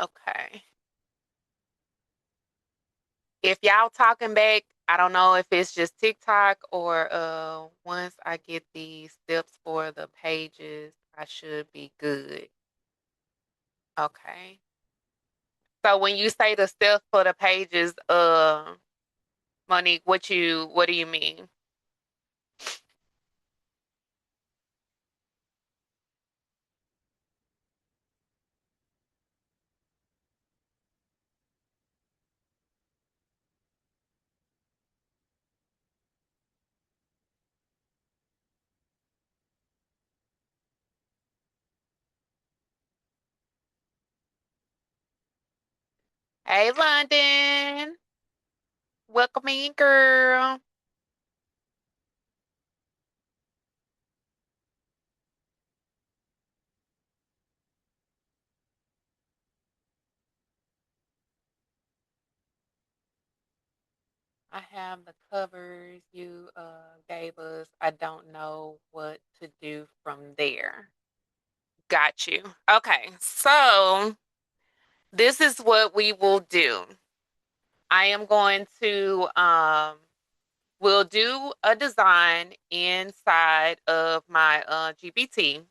Okay. If y'all talking back, I don't know if it's just TikTok or once I get the steps for the pages, I should be good. Okay. So when you say the steps for the pages, Monique, what do you mean? Hey, London. Welcome in, girl. I have the covers you gave us. I don't know what to do from there. Got you. Okay, so this is what we will do. I am going to we'll do a design inside of my GPT.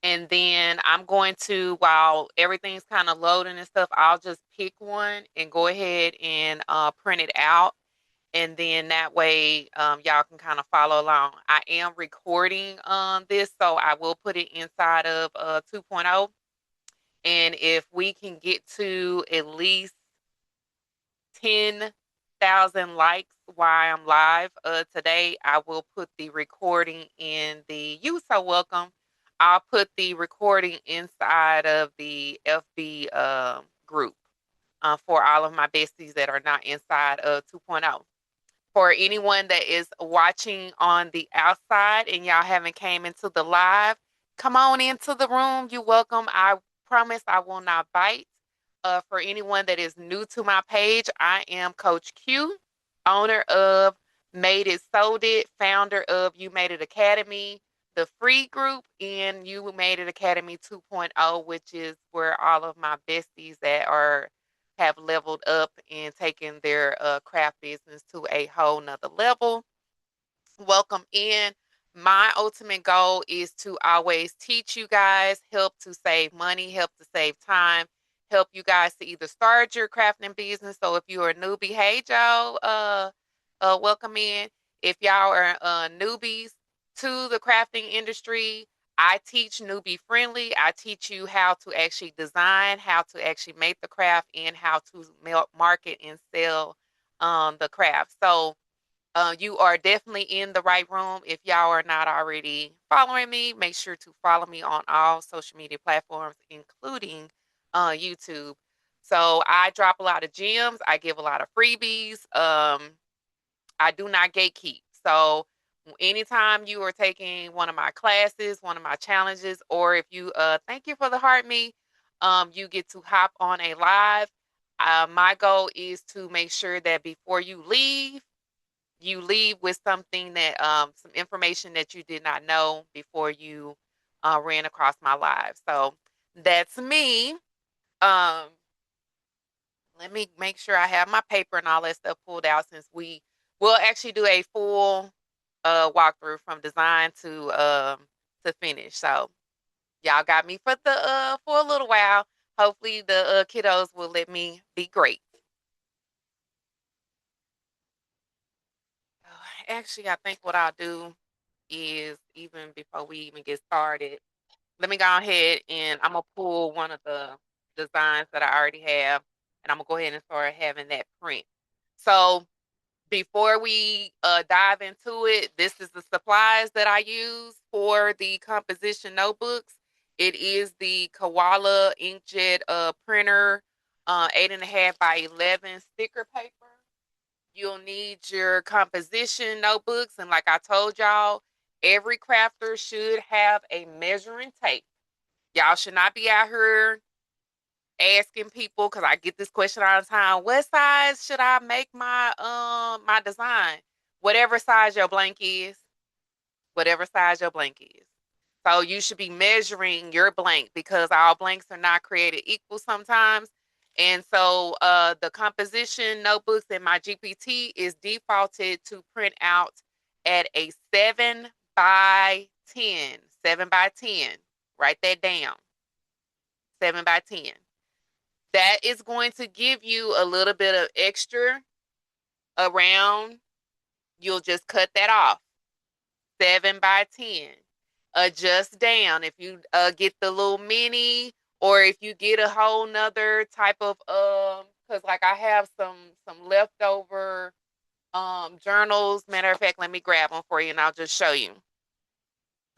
And then I'm going to, while everything's kind of loading and stuff, I'll just pick one and go ahead and print it out. And then that way, y'all can kind of follow along. I am recording this, so I will put it inside of 2.0. And if we can get to at least 10,000 likes while I'm live today, I will put the recording in the You So Welcome. I'll put the recording inside of the FB group for all of my besties that are not inside of 2.0. For anyone that is watching on the outside and y'all haven't came into the live, come on into the room. You're welcome. I promise I will not bite. For anyone that is new to my page, I am Coach Q, owner of Made It Sold It, founder of You Made It Academy, the free group, and You Made It Academy 2.0, which is where all of my besties that are have leveled up and taken their craft business to a whole nother level. Welcome in. My ultimate goal is to always teach you guys, help to save money, help to save time, help you guys to either start your crafting business. So if you're a newbie, hey Joe, welcome in. If y'all are newbies to the crafting industry, I teach newbie friendly. I teach you how to actually design, how to actually make the craft, and how to market and sell the craft. So you are definitely in the right room. If y'all are not already following me, make sure to follow me on all social media platforms, including YouTube. So I drop a lot of gems. I give a lot of freebies. I do not gatekeep. So anytime you are taking one of my classes, one of my challenges, or if you thank you for the heart me, you get to hop on a live. My goal is to make sure that before you leave with something that some information that you did not know before you ran across my live. So that's me. Um, let me make sure I have my paper and all that stuff pulled out since we will actually do a full walkthrough from design to finish. So y'all got me for the for a little while. Hopefully the kiddos will let me be great. Actually, I think what I'll do is even before we even get started, let me go ahead and I'm gonna pull one of the designs that I already have, and I'm gonna go ahead and start having that print. So before we dive into it, this is the supplies that I use for the composition notebooks. It is the Koala inkjet printer, 8.5 by 11 sticker paper. You'll need your composition notebooks. And like I told y'all, every crafter should have a measuring tape. Y'all should not be out here asking people, because I get this question all the time, what size should I make my design? Whatever size your blank is, whatever size your blank is. So you should be measuring your blank because all blanks are not created equal sometimes. And so the composition notebooks in my GPT is defaulted to print out at a 7 by 10. 7 by 10. Write that down. 7 by 10. That is going to give you a little bit of extra around. You'll just cut that off. 7 by 10. Adjust down. If you get the little mini, or if you get a whole nother type of because like I have some leftover journals. Matter of fact, let me grab them for you and I'll just show you.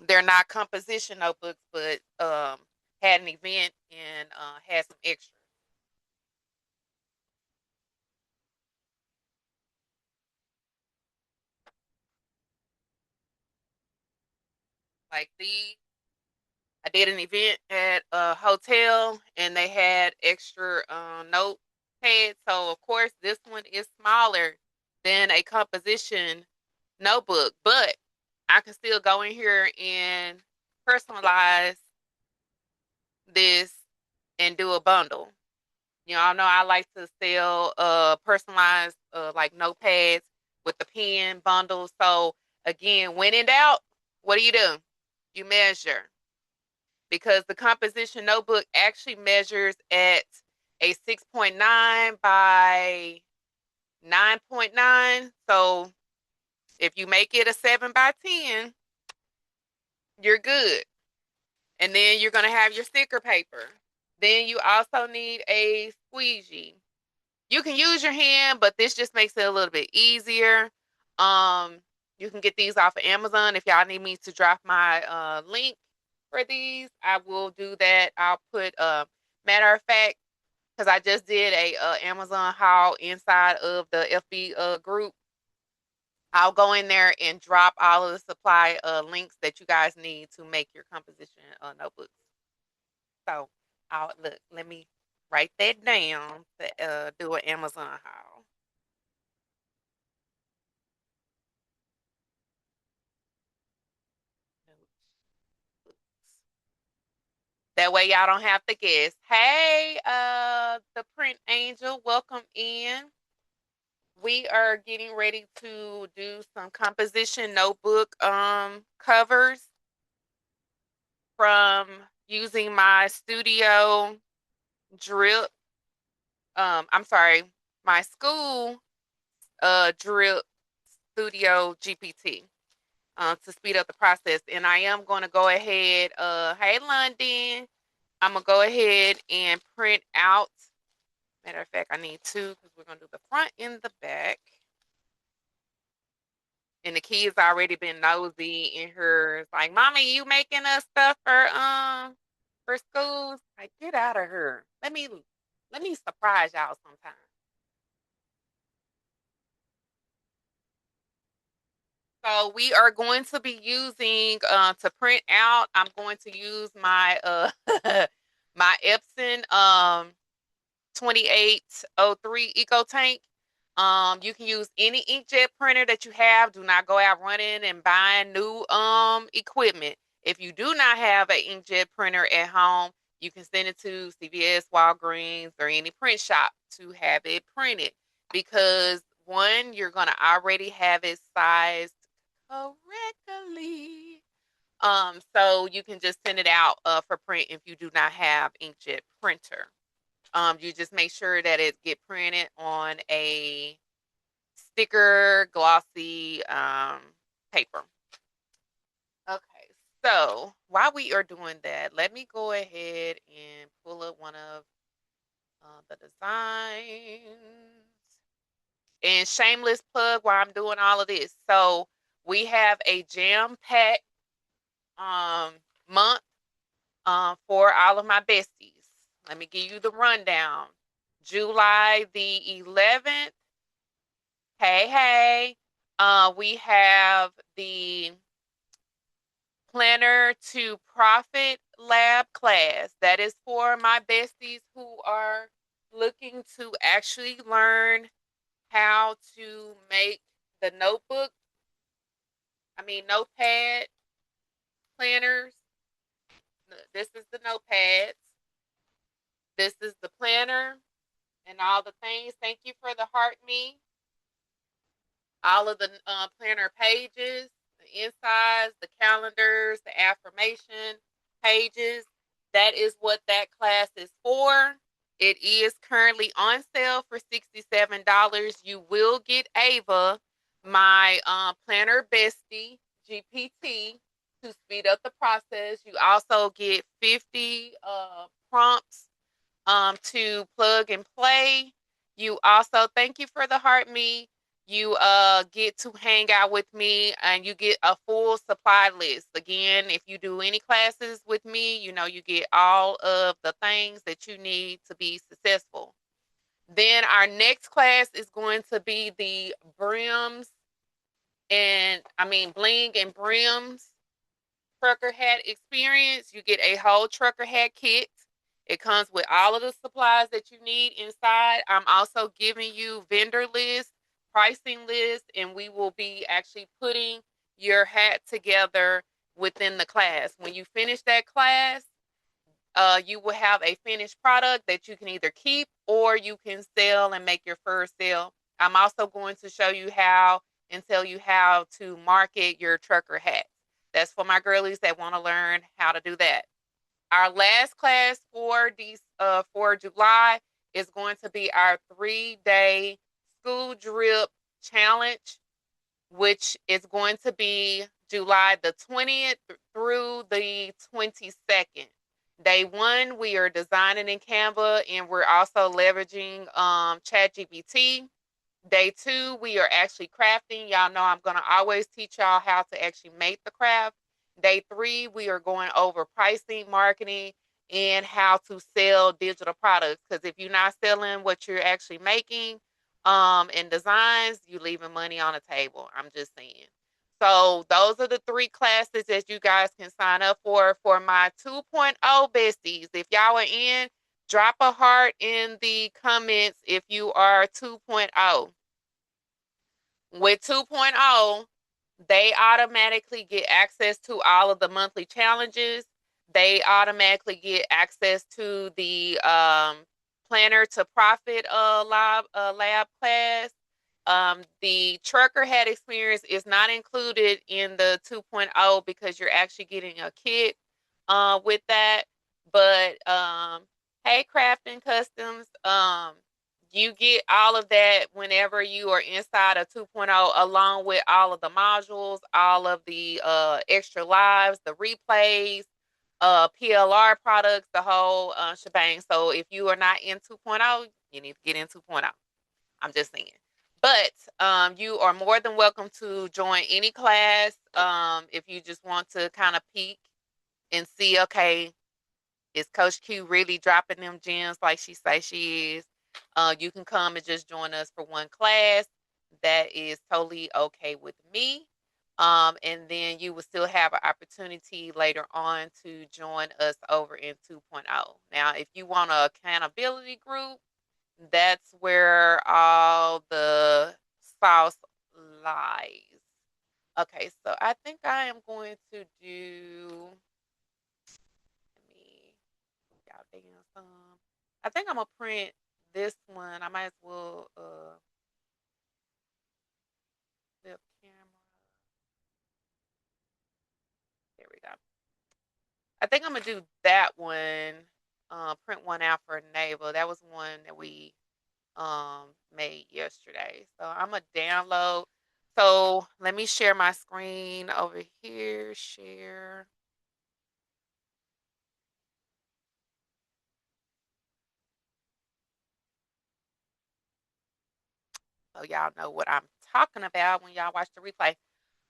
They're not composition notebooks, but had an event and had some extras. Like these. I did an event at a hotel and they had extra notepads. So of course this one is smaller than a composition notebook, but I can still go in here and personalize this and do a bundle. You know, I know I like to sell personalized like notepads with the pen bundle. So again, when in doubt, what do? You measure, because the composition notebook actually measures at a 6.9 by 9.9. So if you make it a 7 by 10, you're good. And then you're going to have your sticker paper. Then you also need a squeegee. You can use your hand, but this just makes it a little bit easier. You can get these off of Amazon. If y'all need me to drop my link for these, I will do that. I'll put matter of fact, because I just did a Amazon haul inside of the FB group. I'll go in there and drop all of the supply links that you guys need to make your composition notebooks. So I'll look. Let me write that down to do an Amazon haul. That way y'all don't have to guess. Hey, the print angel, welcome in. We are getting ready to do some composition notebook covers from using my studio drip. I'm sorry, my school drip studio GPT to speed up the process. And I am going to go ahead. Hey, London. I'm going to go ahead and print out. Matter of fact, I need two because we're going to do the front and the back. And the kids already been nosy in her. It's like, Mommy, you making us stuff for schools? Like, get out of here. Let me surprise y'all sometime. So we are going to be using to print out. I'm going to use my my Epson 2803 Eco Tank. You can use any inkjet printer that you have. Do not go out running and buying new equipment. If you do not have an inkjet printer at home, you can send it to CVS, Walgreens, or any print shop to have it printed. Because one, you're gonna already have it sized correctly. So you can just send it out for print if you do not have inkjet printer. You just make sure that it get printed on a sticker glossy paper. Okay, so while we are doing that, let me go ahead and pull up one of the designs. And shameless plug while I'm doing all of this. So we have a jam-packed month for all of my besties. Let me give you the rundown. July the 11th. Hey, hey. We have the Planner to Profit Lab class. That is for my besties who are looking to actually learn how to make the notebook, notepad planners this is the notepads. This is the planner and all the things. Thank you for the heart me. All of the planner pages, the insides, the calendars, the affirmation pages. That is what that class is for. It is currently on sale for $67. You will get Ava, my planner bestie, GPT, to speed up the process. You also get 50 prompts to plug and play. You also, thank you for the heart me. You get to hang out with me and you get a full supply list. Again, if you do any classes with me, you know, you get all of the things that you need to be successful. Then our next class is going to be the brims bling and brims trucker hat experience. You get a whole trucker hat kit. It comes with all of the supplies that you need inside. I'm also giving you vendor lists, pricing lists, and we will be actually putting your hat together within the class. When you finish that class, you will have a finished product that you can either keep or you can sell and make your first sale. I'm also going to show you how and tell you how to market your trucker hat. That's for my girlies that want to learn how to do that. Our last class for July is going to be our 3-day School Drip Challenge, which is going to be July the 20th through the 22nd. Day 1, we are designing in Canva, and we're also leveraging ChatGPT. Day 2, we are actually crafting. Y'all know I'm going to always teach y'all how to actually make the craft. Day 3, we are going over pricing, marketing, and how to sell digital products. Because if you're not selling what you're actually making in designs, you're leaving money on the table. I'm just saying. So those are the 3 classes that you guys can sign up for my 2.0 besties. If y'all are in, drop a heart in the comments if you are 2.0. With 2.0, they automatically get access to all of the monthly challenges. They automatically get access to the Planner to Profit lab class. The trucker hat experience is not included in the 2.0 because you're actually getting a kit with that. But hey, Crafting Customs, you get all of that whenever you are inside of 2.0, along with all of the modules, all of the extra lives, the replays, PLR products, the whole shebang. So if you are not in 2.0, you need to get in 2.0. I'm just saying. But you are more than welcome to join any class if you just want to kind of peek and see, okay, is Coach Q really dropping them gems like she says she is? You can come and just join us for one class. That is totally okay with me. And then you will still have an opportunity later on to join us over in 2.0. Now, if you want an accountability group, that's where all the sauce lies. Okay, so I think I am going to do. Let me y'all digging some. I think I'm gonna print this one. I might as well flip camera. There we go. I think I'm gonna do that one. Print one out for Naval. That was one that we made yesterday. So I'm gonna download. So let me share my screen over here. Share. So y'all know what I'm talking about when y'all watch the replay.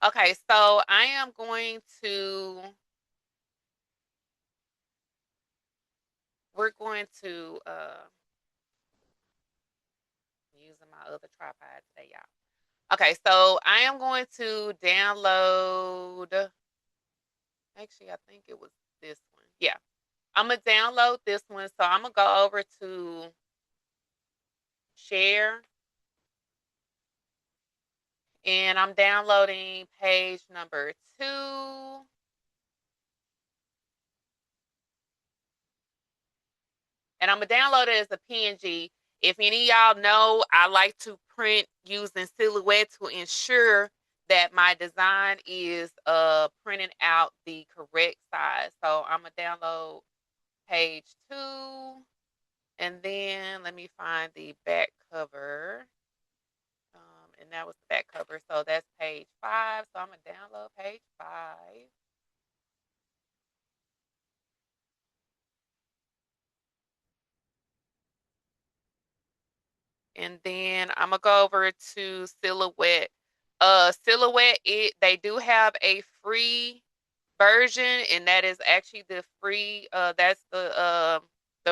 Okay, so I am going to. We're going to using my other tripod today, y'all. Okay, so I am going to download. Actually, I think it was this one. Yeah, I'm gonna download this one. So I'm gonna go over to share, and I'm downloading page number 2. and I'm gonna download it as a PNG. If any of y'all know, I like to print using Silhouette to ensure that my design is printing out the correct size. So I'm gonna download page 2, and then let me find the back cover. And that was the back cover. So that's page 5. So I'm gonna download page 5. And then I'm gonna go over to Silhouette. Silhouette, they do have a free version, and that is actually the free. That's the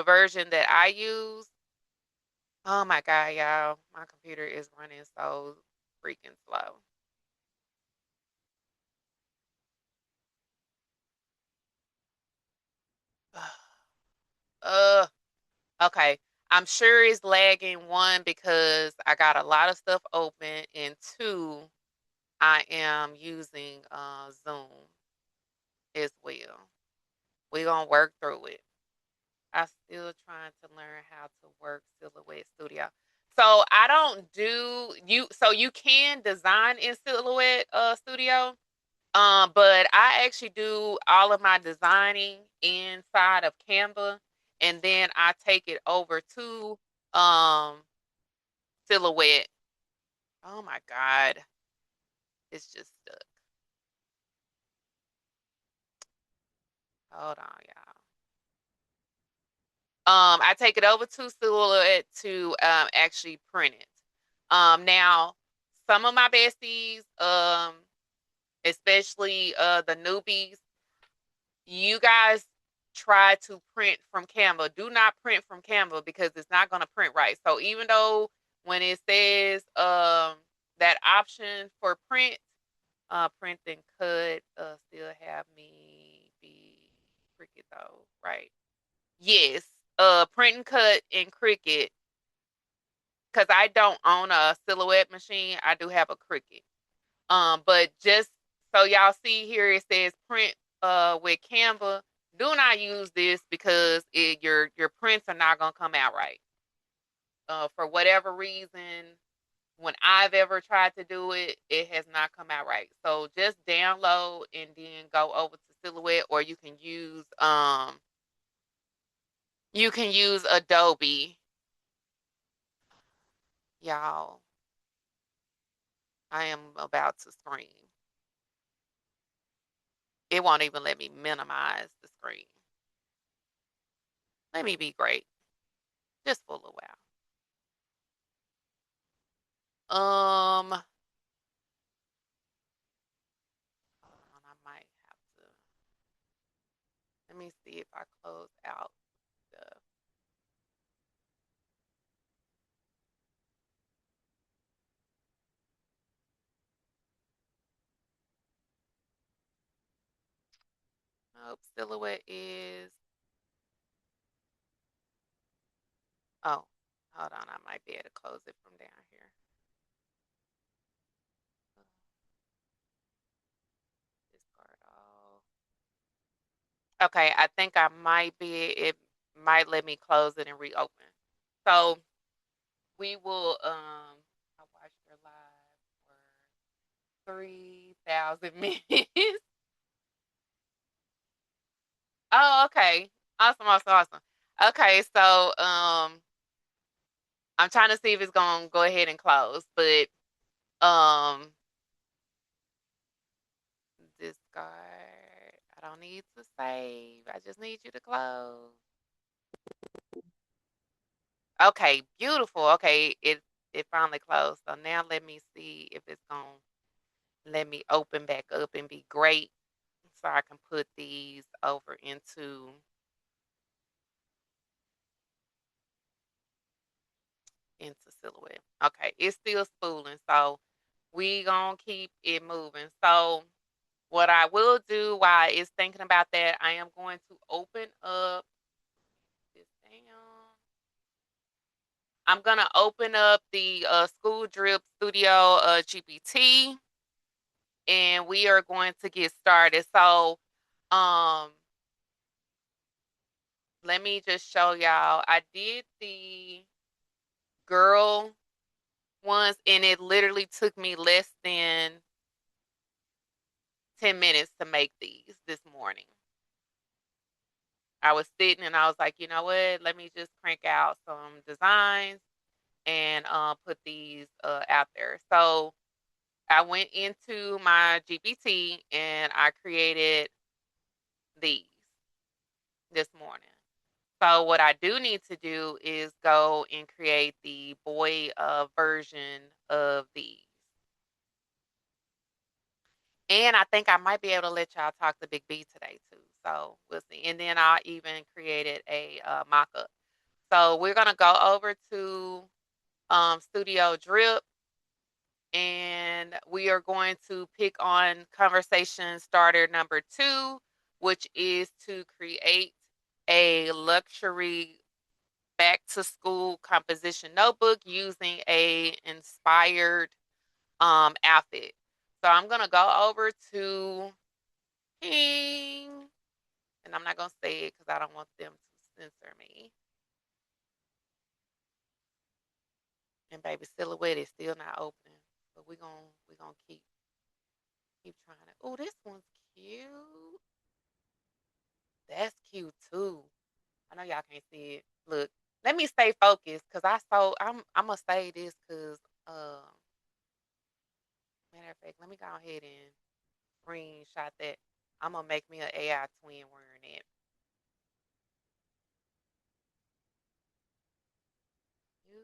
version that I use. Oh my god, y'all, my computer is running so freaking slow. uh, okay. I'm sure it's lagging, one, because I got a lot of stuff open, and two, I am using Zoom as well. We're gonna work through it. I still trying to learn how to work Silhouette Studio. So I don't do you so you can design in Silhouette Studio. But I actually do all of my designing inside of Canva, and then I take it over to um Silhouette. Oh my God. It's just stuck. Hold on, y'all. I take it over to Silhouette to actually print it. Now some of my besties, especially the newbies, you guys try to print from Canva. Do not print from Canva because it's not going to print right. So even though when it says that option for print, print and cut, still have me be Cricut though, right? Yes, print and cut in Cricut, because I don't own a Silhouette machine. I do have a Cricut. But just so y'all see here, it says print with Canva. Do not use this because your prints are not gonna come out right. For whatever reason, when I've ever tried to do it, it has not come out right. So just download and then go over to Silhouette, or you can use Adobe. Y'all, I am about to scream. It won't even let me minimize the screen. Let me be great, just for a little while. Hold on, I might have to. Let me see if I close out the. Nope, Silhouette is. Oh, hold on, I might be able to close it from down here. Discard all. Okay, I think I might be. It might let me close it and reopen. So we will. I watched her live for 3,000 minutes. Oh, okay. Awesome, awesome, awesome. Okay, so I'm trying to see if it's gonna go ahead and close, but um discard. I don't need to save. I just need you to close. Okay, beautiful. Okay, it finally closed. So now let me see if it's gonna let me open back up and be great, so I can put these over into Silhouette. Okay, it's still spooling, so we gonna keep it moving. So what I will do while it's thinking about that, I am going to open up this down. I'm gonna open up the School Drip Studio GPT, and we are going to get started. So, um, let me just show y'all. I did the girl ones, and it literally took me less than 10 minutes to make these this morning. I was sitting and I was like, you know what? Let me just crank out some designs and put these out there. So I went into my GPT and I created these this morning. So what I do need to do is go and create the boy version of these. And I think I might be able to let y'all talk to Big B today too. So we'll see. And then I even created a mock-up. So we're gonna go over to Studio Drip, and we are going to pick on conversation starter number 2, which is to create a luxury back to school composition notebook using a inspired outfit. So I'm gonna go over to King, and I'm not gonna say it because I don't want them to censor me. And baby, silhouette is still not opening, but we gonna keep trying it. Oh, this one's cute. That's cute too. I know y'all can't see it. Look, let me stay focused because I'm gonna say this because matter of fact, let me go ahead and screenshot that. I'm gonna make me an AI twin wearing it. You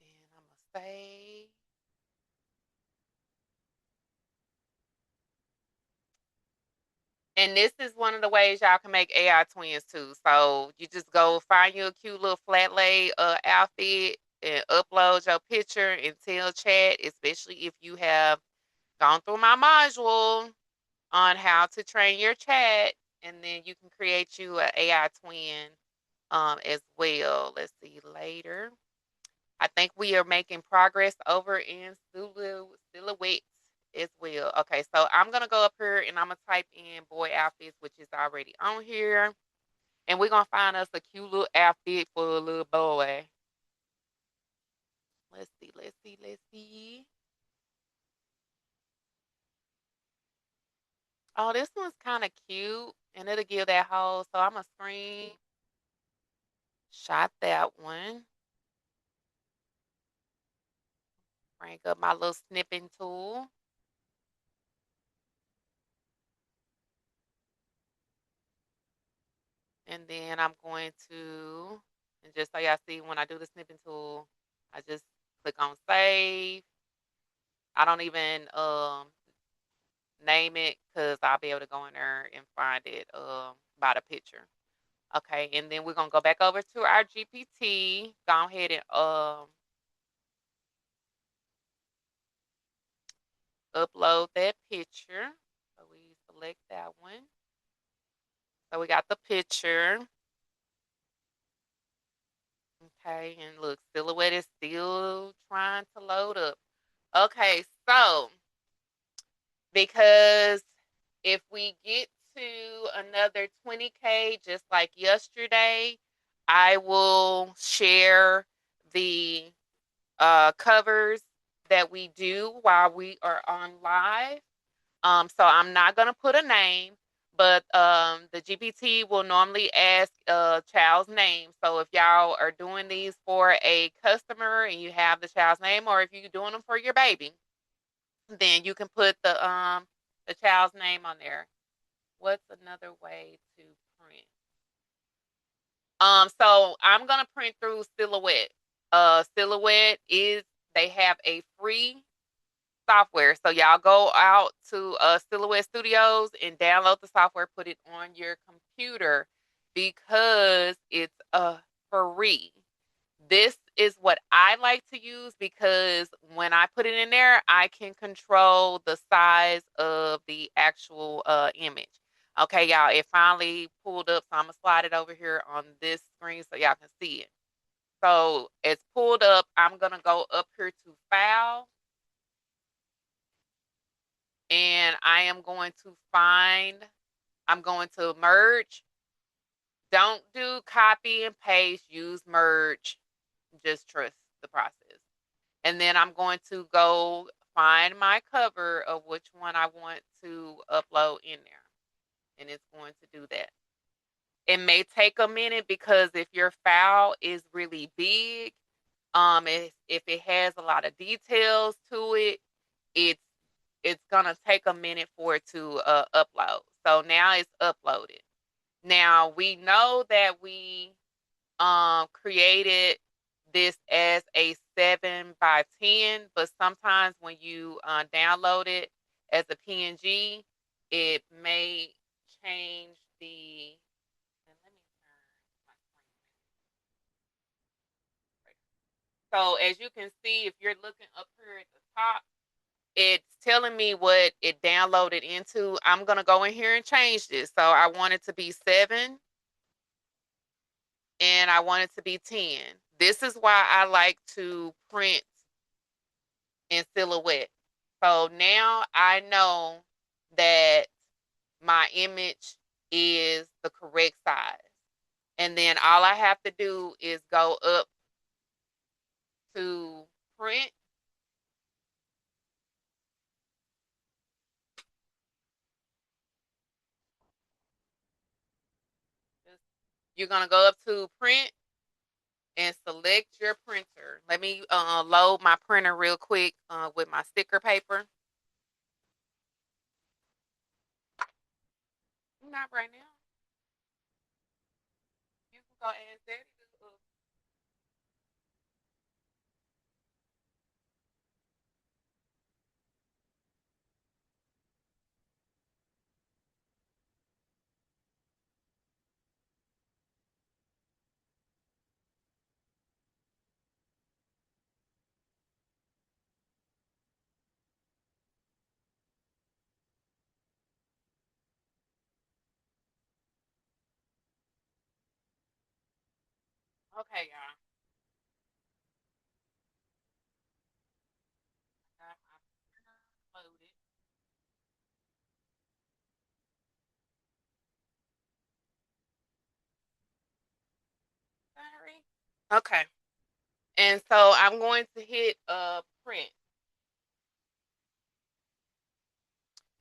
and I'm gonna say, and this is one of the ways y'all can make AI twins too. So you just go find you a cute little flat lay outfit and upload your picture and tell chat, especially if you have gone through my module on how to train your chat, and then you can create you an AI twin as well. Let's see later. I think we are making progress over in silhouettes as well. Okay, so I'm gonna go up here and I'm gonna type in boy outfits, which is already on here, and we're gonna find us a cute little outfit for a little boy. Let's see, let's see, let's see. Oh, this one's kind of cute, and it'll give that whole. So I'm gonna screenshot that one. Bring up my little snipping tool, and then I'm going to, and just so y'all see, when I do the snipping tool, I just click on save. I don't even name it because I'll be able to go in there and find it by the picture. Okay, and then we're gonna go back over to our GPT. Go ahead and upload that picture. So we select that one. So we got the picture. Okay, and look, silhouette is still trying to load up. Okay, so because if we get to another 20K just like yesterday, I will share the covers that we do while we are on live. So I'm not gonna put a name, but the GPT will normally ask a child's name. So if y'all are doing these for a customer and you have the child's name, or if you're doing them for your baby, then you can put the child's name on there. What's another way to print? So I'm gonna print through Silhouette. Silhouette is they have a free software. So y'all go out to Silhouette Studios and download the software, put it on your computer because it's free. This is what I like to use because when I put it in there, I can control the size of the actual image. Okay, y'all, it finally pulled up, so I'm gonna slide it over here on this screen so y'all can see it. So it's pulled up. I'm gonna go up here to File, and I am going to I'm going to merge. Don't do copy and paste, use merge. Just trust the process. And then I'm going to go find my cover of which one I want to upload in there. And it's going to do that. It may take a minute because if your file is really big, if it has a lot of details to it, it's it's gonna take a minute for it to upload. So now it's uploaded. Now we know that we created this as a 7 by 10, but sometimes when you download it as a PNG, it may change the. Let me turn my screen. So as you can see, if you're looking up here at the top, it's telling me what it downloaded into. I'm gonna go in here and change this. So I want it to be 7 and I want it to be 10. This is why I like to print in silhouette. So now I know that my image is the correct size. And then all I have to do is go up to print. You're going to go up to print and select your printer. Let me load my printer real quick with my sticker paper. Not right now. You can go ask Daddy. Okay, y'all. I got my printer loaded. Sorry. Okay. And so I'm going to hit print.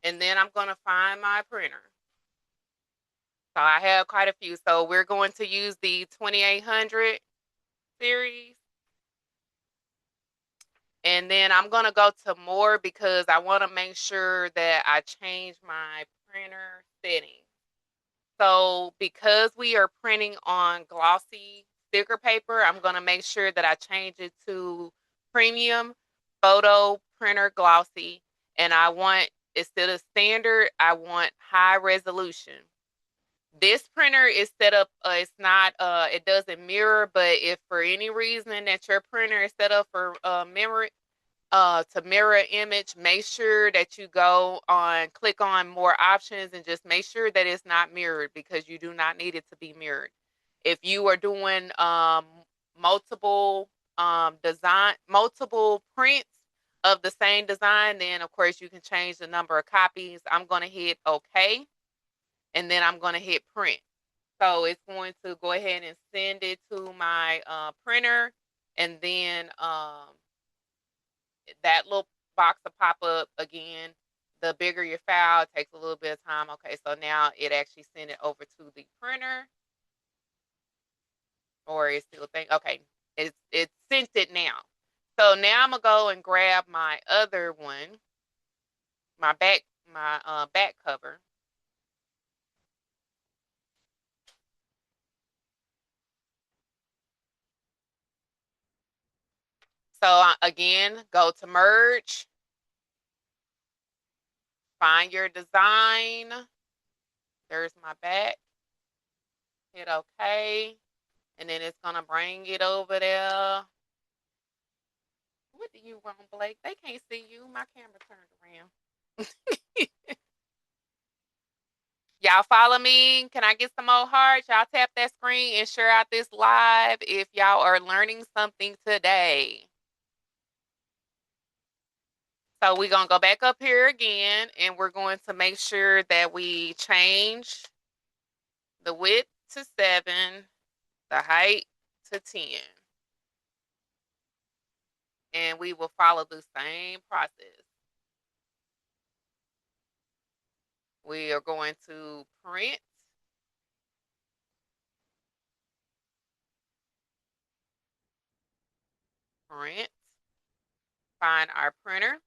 And then I'm going to find my printer. So I have quite a few. So we're going to use the 2800 series. And then I'm going to go to more because I want to make sure that I change my printer settings. So because we are printing on glossy sticker paper, I'm going to make sure that I change it to premium photo printer glossy. And I want, instead of standard, I want high resolution. This printer is set up, it's not, it doesn't mirror, but if for any reason that your printer is set up for mirror, to mirror image, make sure that you click on more options and just make sure that it's not mirrored because you do not need it to be mirrored. If you are doing multiple multiple prints of the same design, then of course you can change the number of copies. I'm going to hit OK, and then I'm going to hit print. So it's going to go ahead and send it to my printer, and then that little box will pop up again. The bigger your file, it takes a little bit of time. Okay, so now it actually sent it over to the printer, or it's still think. Okay, it sent it now. So now I'm gonna go and grab my other one, my back cover. So again, go to merge, find your design. There's my back. Hit OK, and then it's gonna bring it over there. What do you want, Blake? They can't see you. My camera turned around. Y'all follow me? Can I get some more hearts? Y'all tap that screen and share out this live if y'all are learning something today. So we're going to go back up here again, and we're going to make sure that we change the width to 7, the height to 10. And we will follow the same process. We are going to print, find our printer.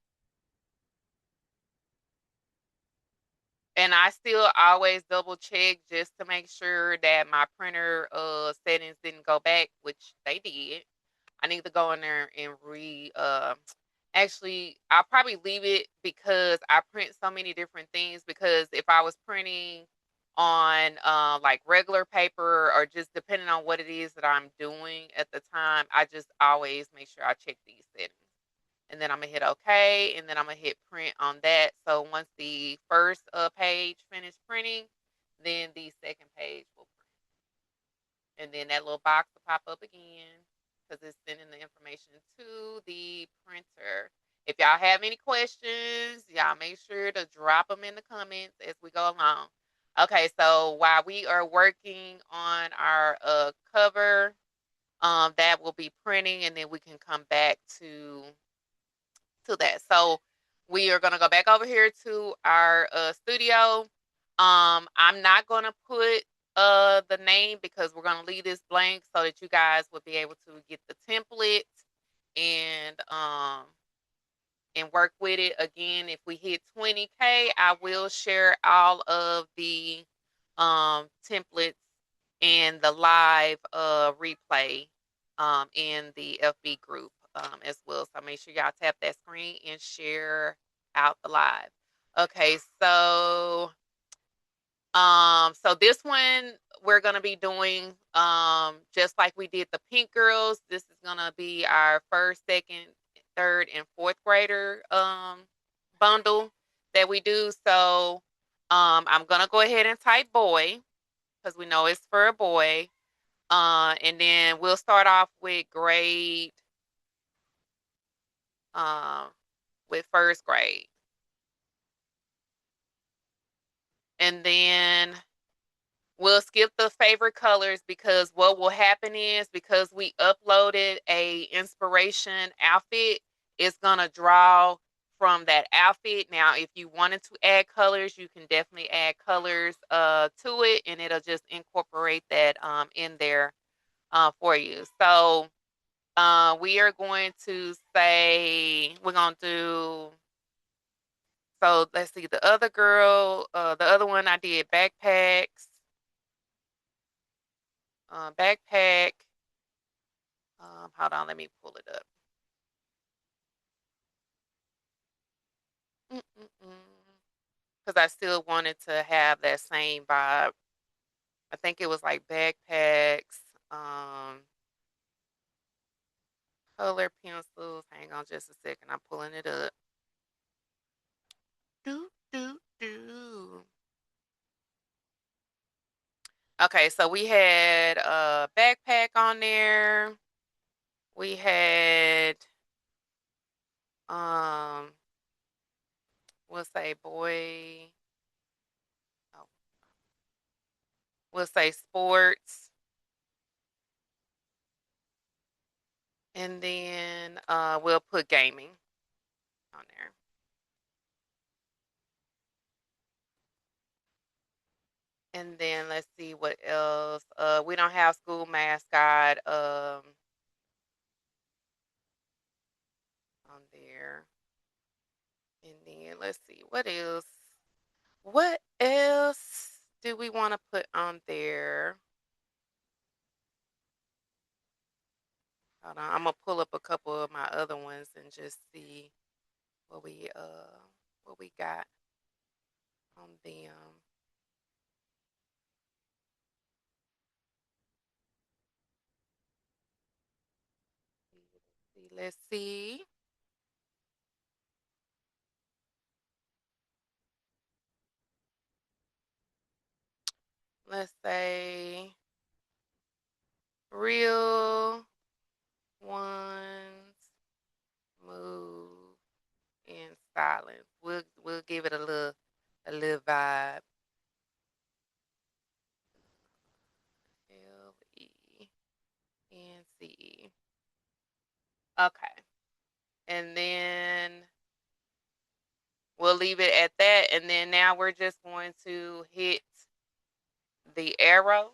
And I still always double check just to make sure that my printer settings didn't go back, which they did. I need to go in there and actually I'll probably leave it because I print so many different things, because if I was printing on like regular paper, or just depending on what it is that I'm doing at the time, I just always make sure I check these settings. And then I'm gonna hit OK, and then I'm gonna hit print on that. So once the first page finished printing, then the second page will print. And then that little box will pop up again, because it's sending the information to the printer. If y'all have any questions, y'all make sure to drop them in the comments as we go along. Okay, so while we are working on our cover, that will be printing, and then we can come back to that. So we are going to go back over here to our studio. I'm not going to put the name, because we're going to leave this blank so that you guys will be able to get the template and work with it. Again, if we hit 20K, I will share all of the templates and the live replay in the FB group as well. So make sure y'all tap that screen and share out the live. Okay, so this one we're gonna be doing just like we did the pink girls. This is gonna be our first, second, third, and fourth grader bundle that we do. So I'm gonna go ahead and type boy, because we know it's for a boy. And then we'll start off with grade, with first grade. And then we'll skip the favorite colors, because what will happen is, because we uploaded a inspiration outfit, it's going to draw from that outfit. Now, if you wanted to add colors, you can definitely add colors to it, and it'll just incorporate that in there for you. So we are going to say, we're going to do, so let's see, the other girl, the other one I did backpacks, backpack. Hold on, let me pull it up. Because I still wanted to have that same vibe. I think it was like backpacks, color pencils. Hang on just a second. I'm pulling it up. Do, do, do. Okay, so we had a backpack on there. We had, we'll say boy, oh, we'll say sports. And then we'll put gaming on there. And then let's see what else. We don't have school mascot on there. And then let's see what else. What else do we want to put on there? Hold on, I'm gonna pull up a couple of my other ones and just see what we got on them. Let's see. Let's say real ones move in give it a little vibe. LENCE. Okay. And then we'll leave it at that. And then now we're just going to hit the arrow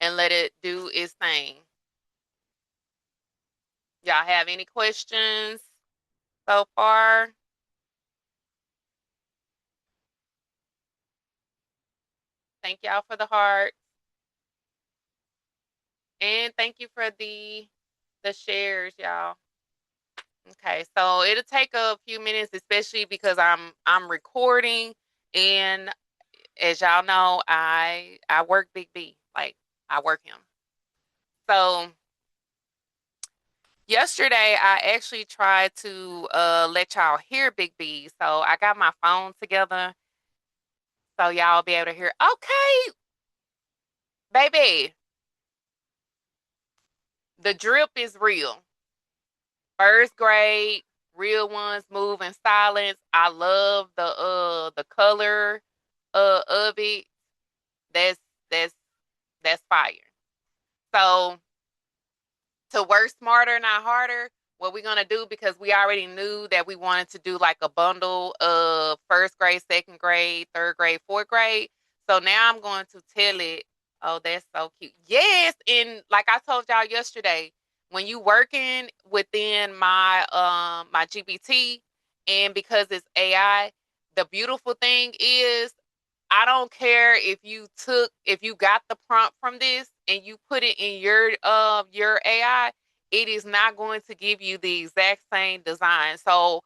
and let it do its thing. Y'all have any questions so far? Thank y'all for the heart. And thank you for the shares, y'all. Okay, so it'll take a few minutes, especially because I'm recording, and as y'all know, I work Big B, like I work him. So yesterday I actually tried to let y'all hear Big B, so I got my phone together so y'all be able to hear. Okay, baby, the drip is real. First grade, real ones, move in silence. I love the color of it. That's that's that's fire. So to work smarter, not harder, what we're gonna do, because we already knew that we wanted to do like a bundle of first grade, second grade, third grade, fourth grade. So now I'm going to tell it, oh, that's so cute. Yes, and like I told y'all yesterday, when you working within my GPT, and because it's AI, the beautiful thing is I don't care if you got the prompt from this and you put it in your AI, it is not going to give you the exact same design. So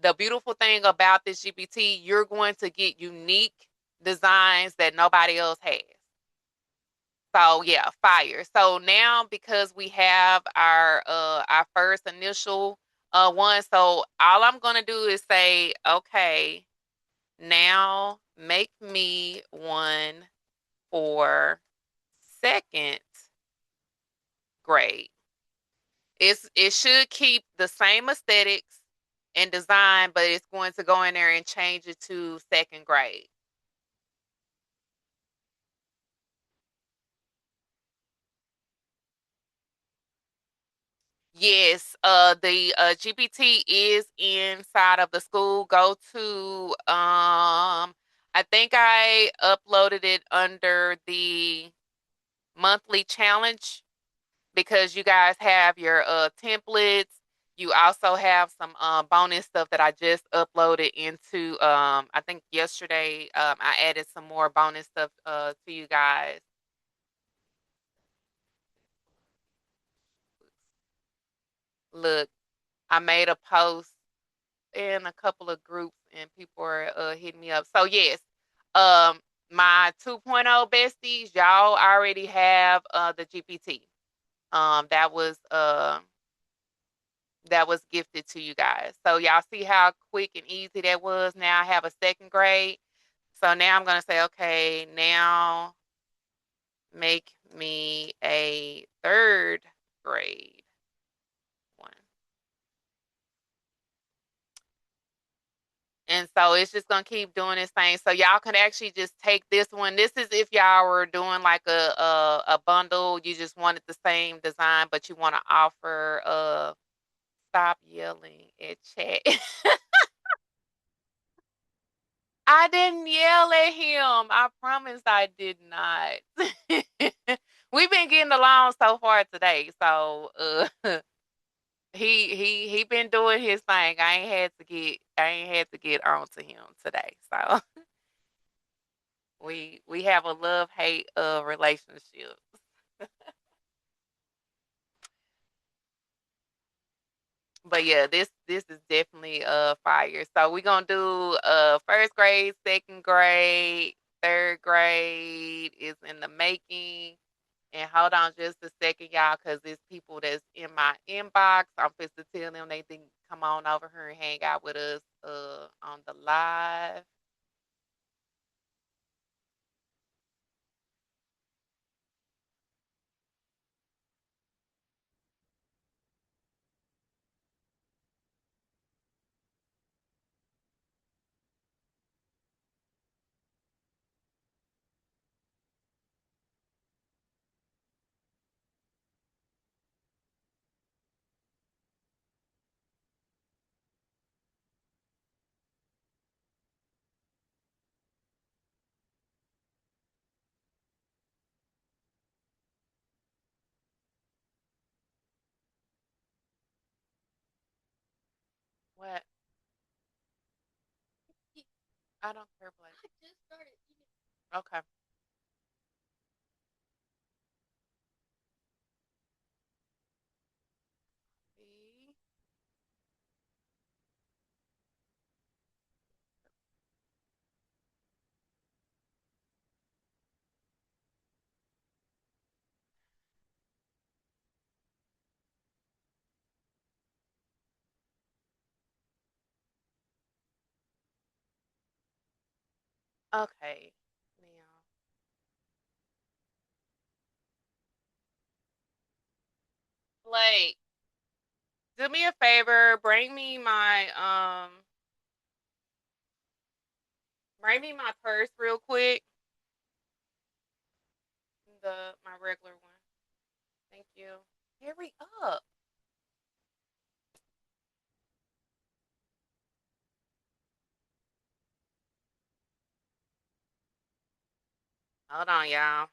the beautiful thing about this GPT, you're going to get unique designs that nobody else has. So yeah, fire. So now because we have our first initial one, so all I'm gonna do is say, okay, now make me one for second grade. It should keep the same aesthetics and design, but it's going to go in there and change it to second grade. Yes, the GPT is inside of the school. Go to I think I uploaded it under the monthly challenge because you guys have your templates. You also have some bonus stuff that I just uploaded into I think yesterday I added some more bonus stuff to you guys. Look, I made a post in a couple of groups and people are hitting me up. So yes, um my 2.0 besties, y'all already have the GPT. That was gifted to you guys. So y'all see how quick and easy that was. Now I have a second grade. So now I'm going to say, okay, now make me a third grade one. And so it's just going to keep doing this thing. So y'all can actually just take this one. This is if y'all were doing like a bundle. You just wanted the same design, but you want to offer stop yelling at chat. I didn't yell at him. I promise I did not. We've been getting along so far today. So he been doing his thing. I ain't had to get on to him today. So we have a love hate relationship. But yeah, this is definitely fire. So we're gonna do first grade, second grade, third grade is in the making. And hold on just a second, y'all, because there's people that's in my inbox. I'm supposed to tell them they can come on over here and hang out with us on the live. What? I don't care, Blake. I just started eating. Okay. See? Okay. Now, Blake, do me a favor. Bring me my purse real quick. My regular one. Thank you. Hurry up. Hold on, y'all.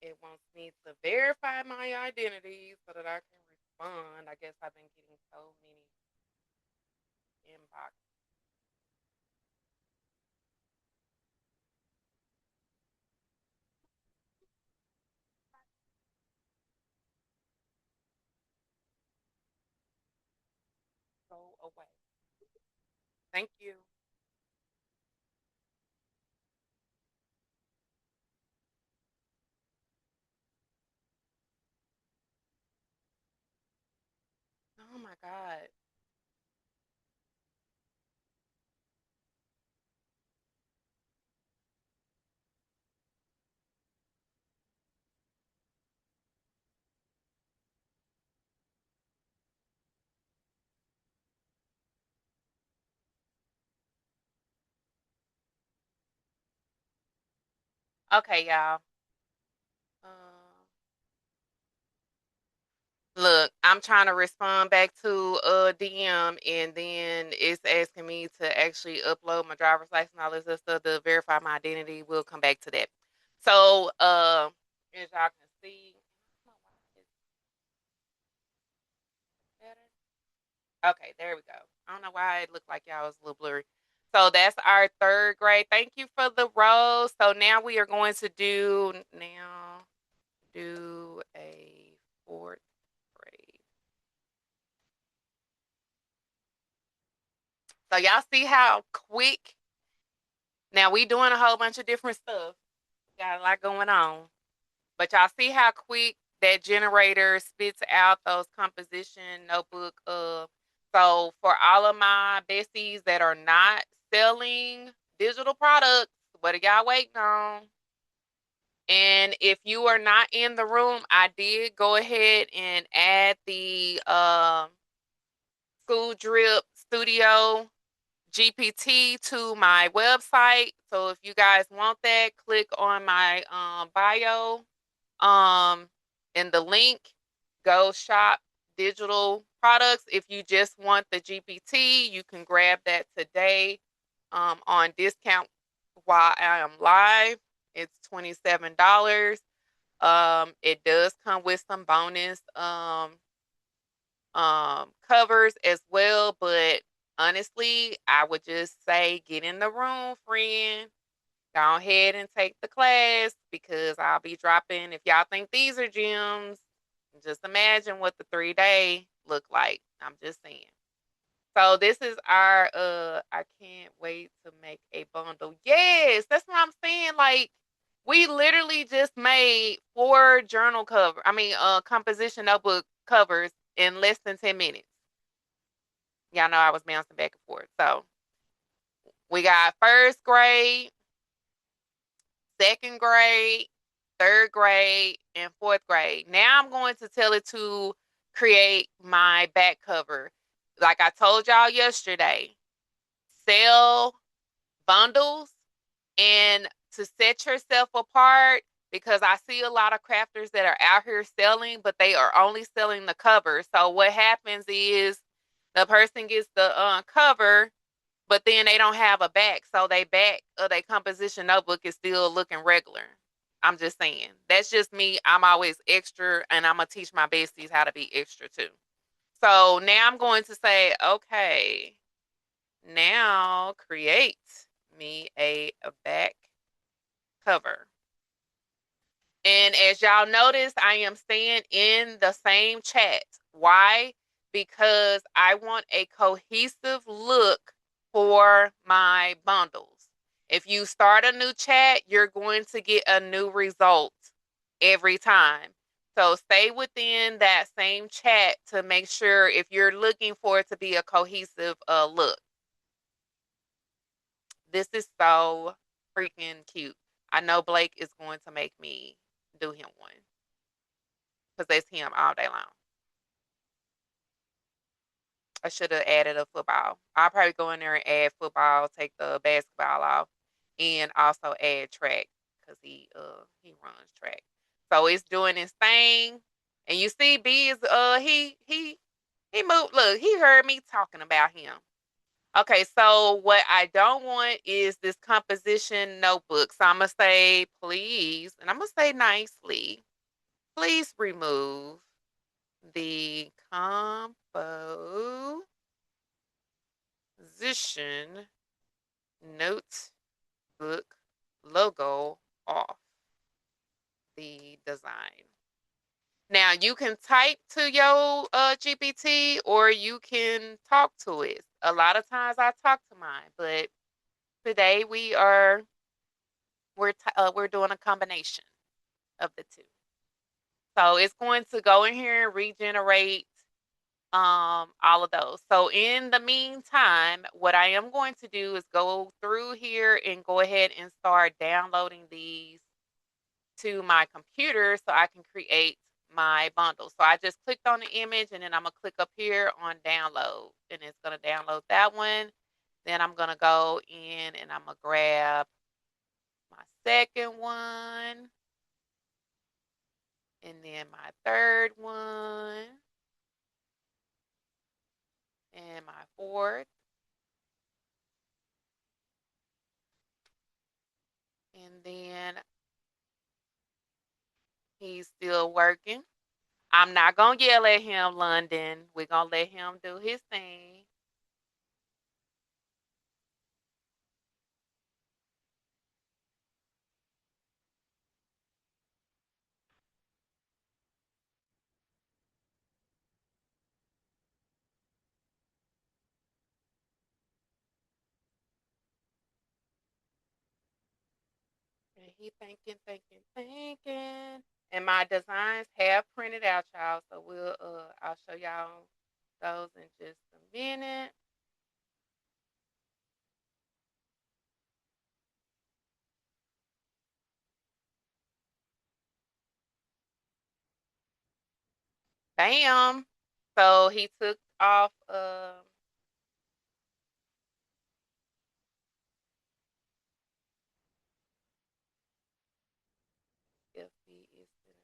It wants me to verify my identity so that I can respond. I guess I've been getting so many inbox. Go away. Thank you. Oh my God. Okay, y'all. Look, I'm trying to respond back to a DM, and then it's asking me to actually upload my driver's license and all this other stuff to verify my identity. We'll come back to that. So, as y'all can see, I don't know why it's better. Okay, there we go. I don't know why it looked like y'all was a little blurry. So that's our third grade. Thank you for the rose. So now we are going to do a fourth grade. So y'all see how quick. Now we doing a whole bunch of different stuff. Got a lot going on. But y'all see how quick that generator spits out those composition notebook. So for all of my besties that are not selling digital products, what are y'all waiting on? And if you are not in the room, I did go ahead and add the School Drip Studio GPT to my website. So if you guys want that, click on my bio um in the link. Go shop digital products. If you just want the GPT, you can grab that today on discount while I am live. It's $27. It does come with some bonus covers as well, but honestly, I would just say get in the room, friend. Go ahead and take the class because I'll be dropping. If y'all think these are gems, just imagine what the 3-day look like. I'm just saying. So this is our I can't wait to make a bundle. Yes, that's what I'm saying. Like we literally just made 4 journal cover. I mean composition notebook covers in less than 10 minutes. Y'all know I was bouncing back and forth. So we got first grade, second grade, third grade, and fourth grade. Now I'm going to tell it to create my back cover. Like I told y'all yesterday, sell bundles and to set yourself apart because I see a lot of crafters that are out here selling, but they are only selling the cover. So what happens is the person gets the cover, but then they don't have a back, so they back of their composition notebook is still looking regular. I'm just saying. That's just me. I'm always extra, and I'm gonna teach my besties how to be extra too. So now I'm going to say, okay, now create me a back cover. And as y'all notice, I am staying in the same chat. Why? Because I want a cohesive look for my bundles. If you start a new chat, you're going to get a new result every time. So stay within that same chat to make sure if you're looking for it to be a cohesive look. This is so freaking cute. I know Blake is going to make me do him one because that's him all day long. I should have added a football. I'll probably go in there and add football, take the basketball off, and also add track because he runs track. So it's doing his thing. And you see B is he moved. Look, he heard me talking about him. Okay, so what I don't want is this composition notebook. So I'm gonna say please, and I'm gonna say nicely, please remove the composition notebook logo off the design. Now you can type to your GPT or you can talk to it. A lot of times I talk to mine, but today we're doing a combination of the two. So it's going to go in here and regenerate all of those. So in the meantime, what I am going to do is go through here and go ahead and start downloading these to my computer so I can create my bundle. So I just clicked on the image and then I'm gonna click up here on download and it's gonna download that one. Then I'm gonna go in and I'm gonna grab my second one and then my third one and my fourth. And then he's still working. I'm not going to yell at him, London. We're going to let him do his thing. And he thinking. And my designs have printed out, y'all. So I'll show y'all those in just a minute. Bam. So he took off if he is something.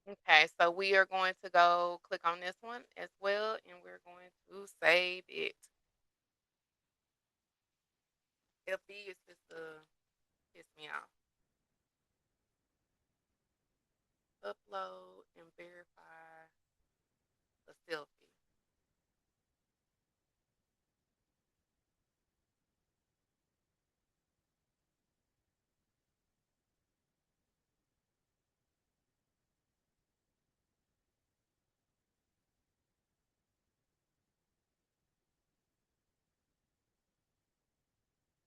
Okay, so we are going to go click on this one as well, and we're going to save it. FB is just piss me off. Upload and verify the selfie.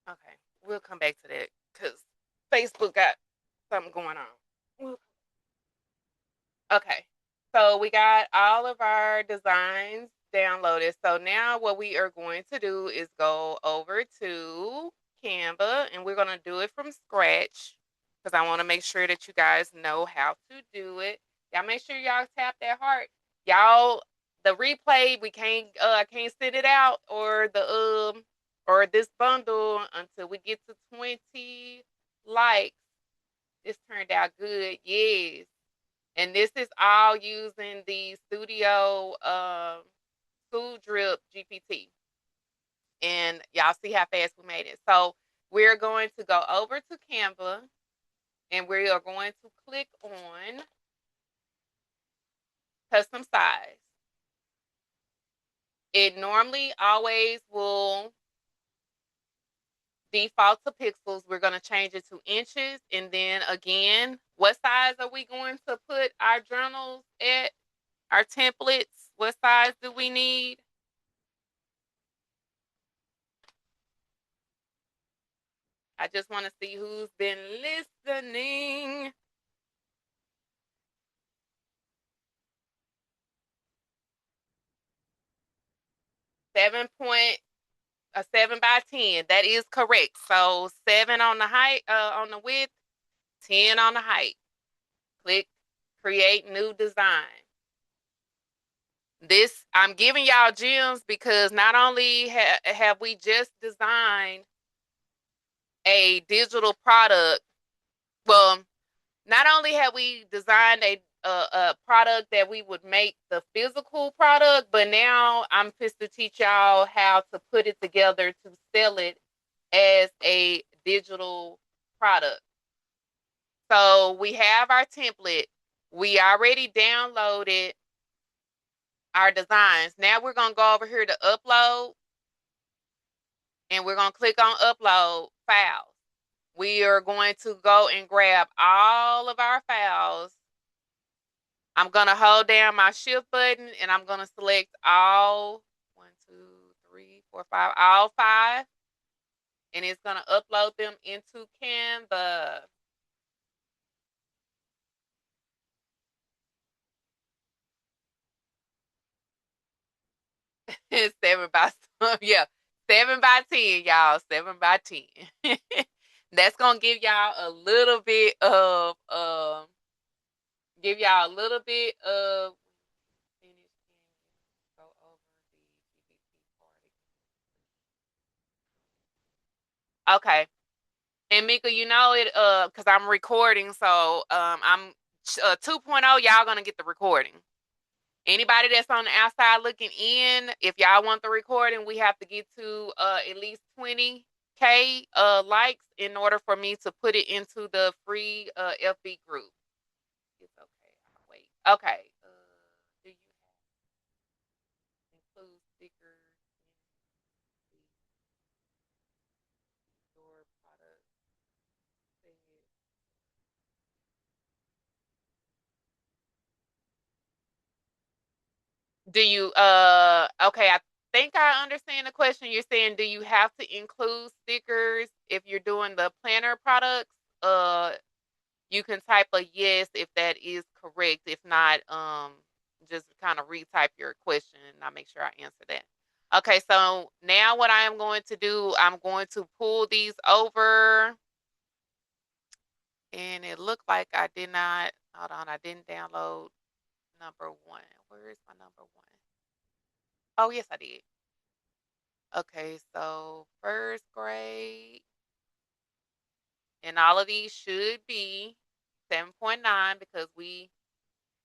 Okay, we'll come back to that because Facebook got something going on. Okay, so we got all of our designs downloaded. So now what we are going to do is go over to Canva and we're going to do it from scratch because I want to make sure that you guys know how to do it. Y'all make sure y'all tap that heart. Y'all, the replay, we can't send it out or this bundle until we get to 20 likes This turned out good. Yes. And this is all using the Studio School Drip GPT. And y'all see how fast we made it. So we're going to go over to Canva and we are going to click on custom size. It normally always will default to pixels. We're going to change it to inches. And then again, what size are we going to put our journals at? Our templates, what size do we need? I just want to see who's been listening. 7 by 10. That is correct. So 7 on the height, on the width, 10 on the height. Click create new design. This, I'm giving y'all gems because not only have we just designed a digital product, well, not only have we designed a product that we would make the physical product, but now I'm supposed to teach y'all how to put it together to sell it as a digital product. So we have our template. We already downloaded our designs. Now we're going to go over here to upload and we're going to click on upload files. We are going to go and grab all of our files. I'm going to hold down my shift button and I'm going to select all 1, 2, 3, 4, 5, all 5. And it's going to upload them into Canva. It's 7 by 10, y'all. 7 by 10. That's gonna give y'all a little bit of go over the okay. And Mika, you know it because I'm recording, so I'm 2.0, y'all gonna get the recording. Anybody that's on the outside looking in, if y'all want the recording, we have to get to at least 20K likes in order for me to put it into the free FB group. It's okay. I'll wait. Okay. Do you include stickers in your product? Do you okay, I think I understand the question. You're saying do you have to include stickers if you're doing the planner products? You can type a yes if that is correct. If not, just kind of retype your question and I'll make sure I answer that. Okay, so now what I am going to do, I'm going to pull these over. And it looked like I did not, hold on, I didn't download number 1. Where is my number 1? Oh, yes, I did. Okay, so first grade. And all of these should be 7.9 because we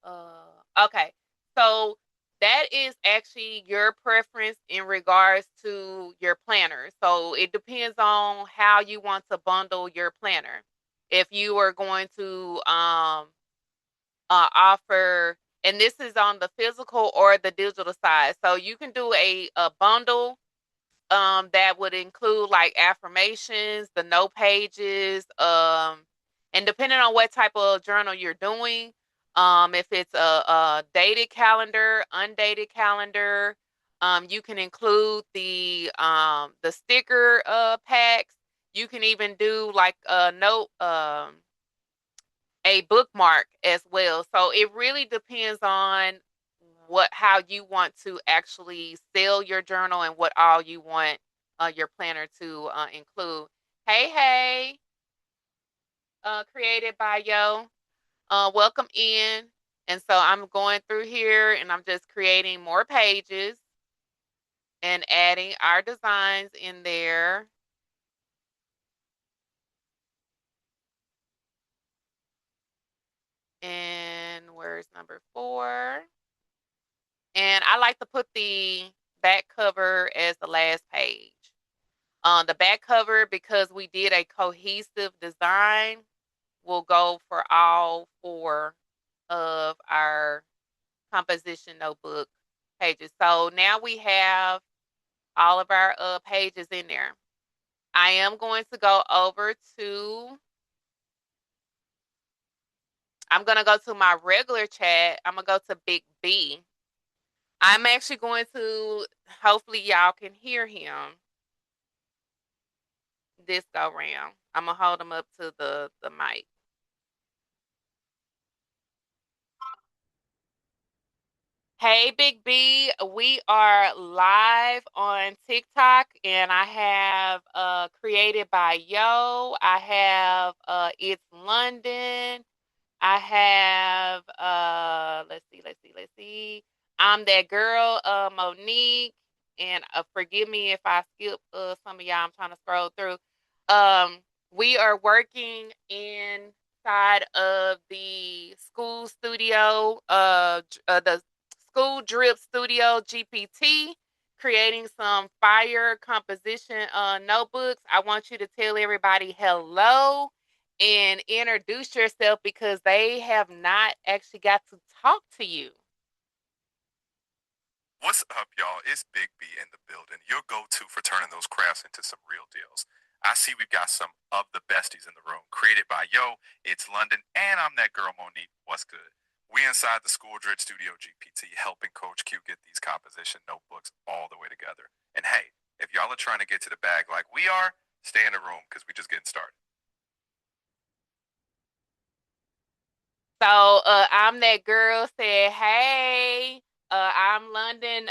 okay. So that is actually your preference in regards to your planner. So it depends on how you want to bundle your planner. If you are going to offer, and this is on the physical or the digital side. So you can do a bundle that would include like affirmations, the note pages, and depending on what type of journal you're doing, if it's a dated calendar, undated calendar, you can include the sticker packs. You can even do like a note a bookmark as well. So it really depends on how you want to actually sell your journal and what all you want your planner to include. Hey, hey, created by Yo. Welcome in. And so I'm going through here and I'm just creating more pages and adding our designs in there. And where's number 4? And I like to put the back cover as the last page. The back cover, because we did a cohesive design, will go for all 4 of our composition notebook pages. So now we have all of our pages in there. I am going to go over to, I'm going to go to my regular chat. I'm going to go to Big B. I'm actually going to, hopefully y'all can hear him this go round. I'm going to hold him up to the mic. Hey, Big B, we are live on TikTok, and I have created by Yo. I have It's London. I have let's see. I'm that girl, Monique, and forgive me if I skip some of y'all. I'm trying to scroll through. Um, we are working inside of the school studio, the School Drip Studio GPT, creating some fire composition notebooks. I want you to tell everybody hello and introduce yourself because they have not actually got to talk to you. What's up, y'all? It's Big B in the building. Your go-to for turning those crafts into some real deals. I see we've got some of the besties in the room, created by Yo, It's London, and I'm that girl Monique. What's good? We inside the School Drip Studio GPT, helping Coach Q get these composition notebooks all the way together. And hey, if y'all are trying to get to the bag like we are, stay in the room because we're just getting started. So I'm that girl said, hey, I'm London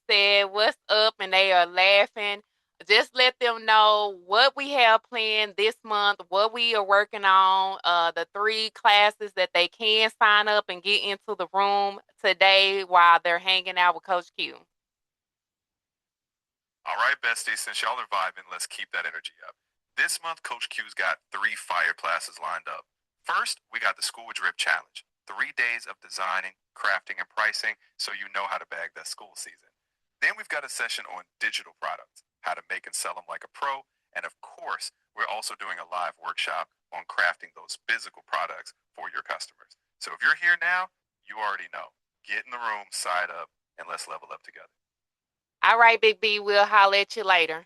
said, what's up? And they are laughing. Just let them know what we have planned this month, what we are working on, the 3 classes that they can sign up and get into the room today while they're hanging out with Coach Q. All right, besties, since y'all are vibing, let's keep that energy up. This month, Coach Q's got 3 fire classes lined up. First, we got the School Drip Challenge, 3 days of designing, crafting, and pricing so you know how to bag that school season. Then we've got a session on digital products, how to make and sell them like a pro. And of course, we're also doing a live workshop on crafting those physical products for your customers. So if you're here now, you already know. Get in the room, side up, and let's level up together. All right, Big B, we'll holler at you later.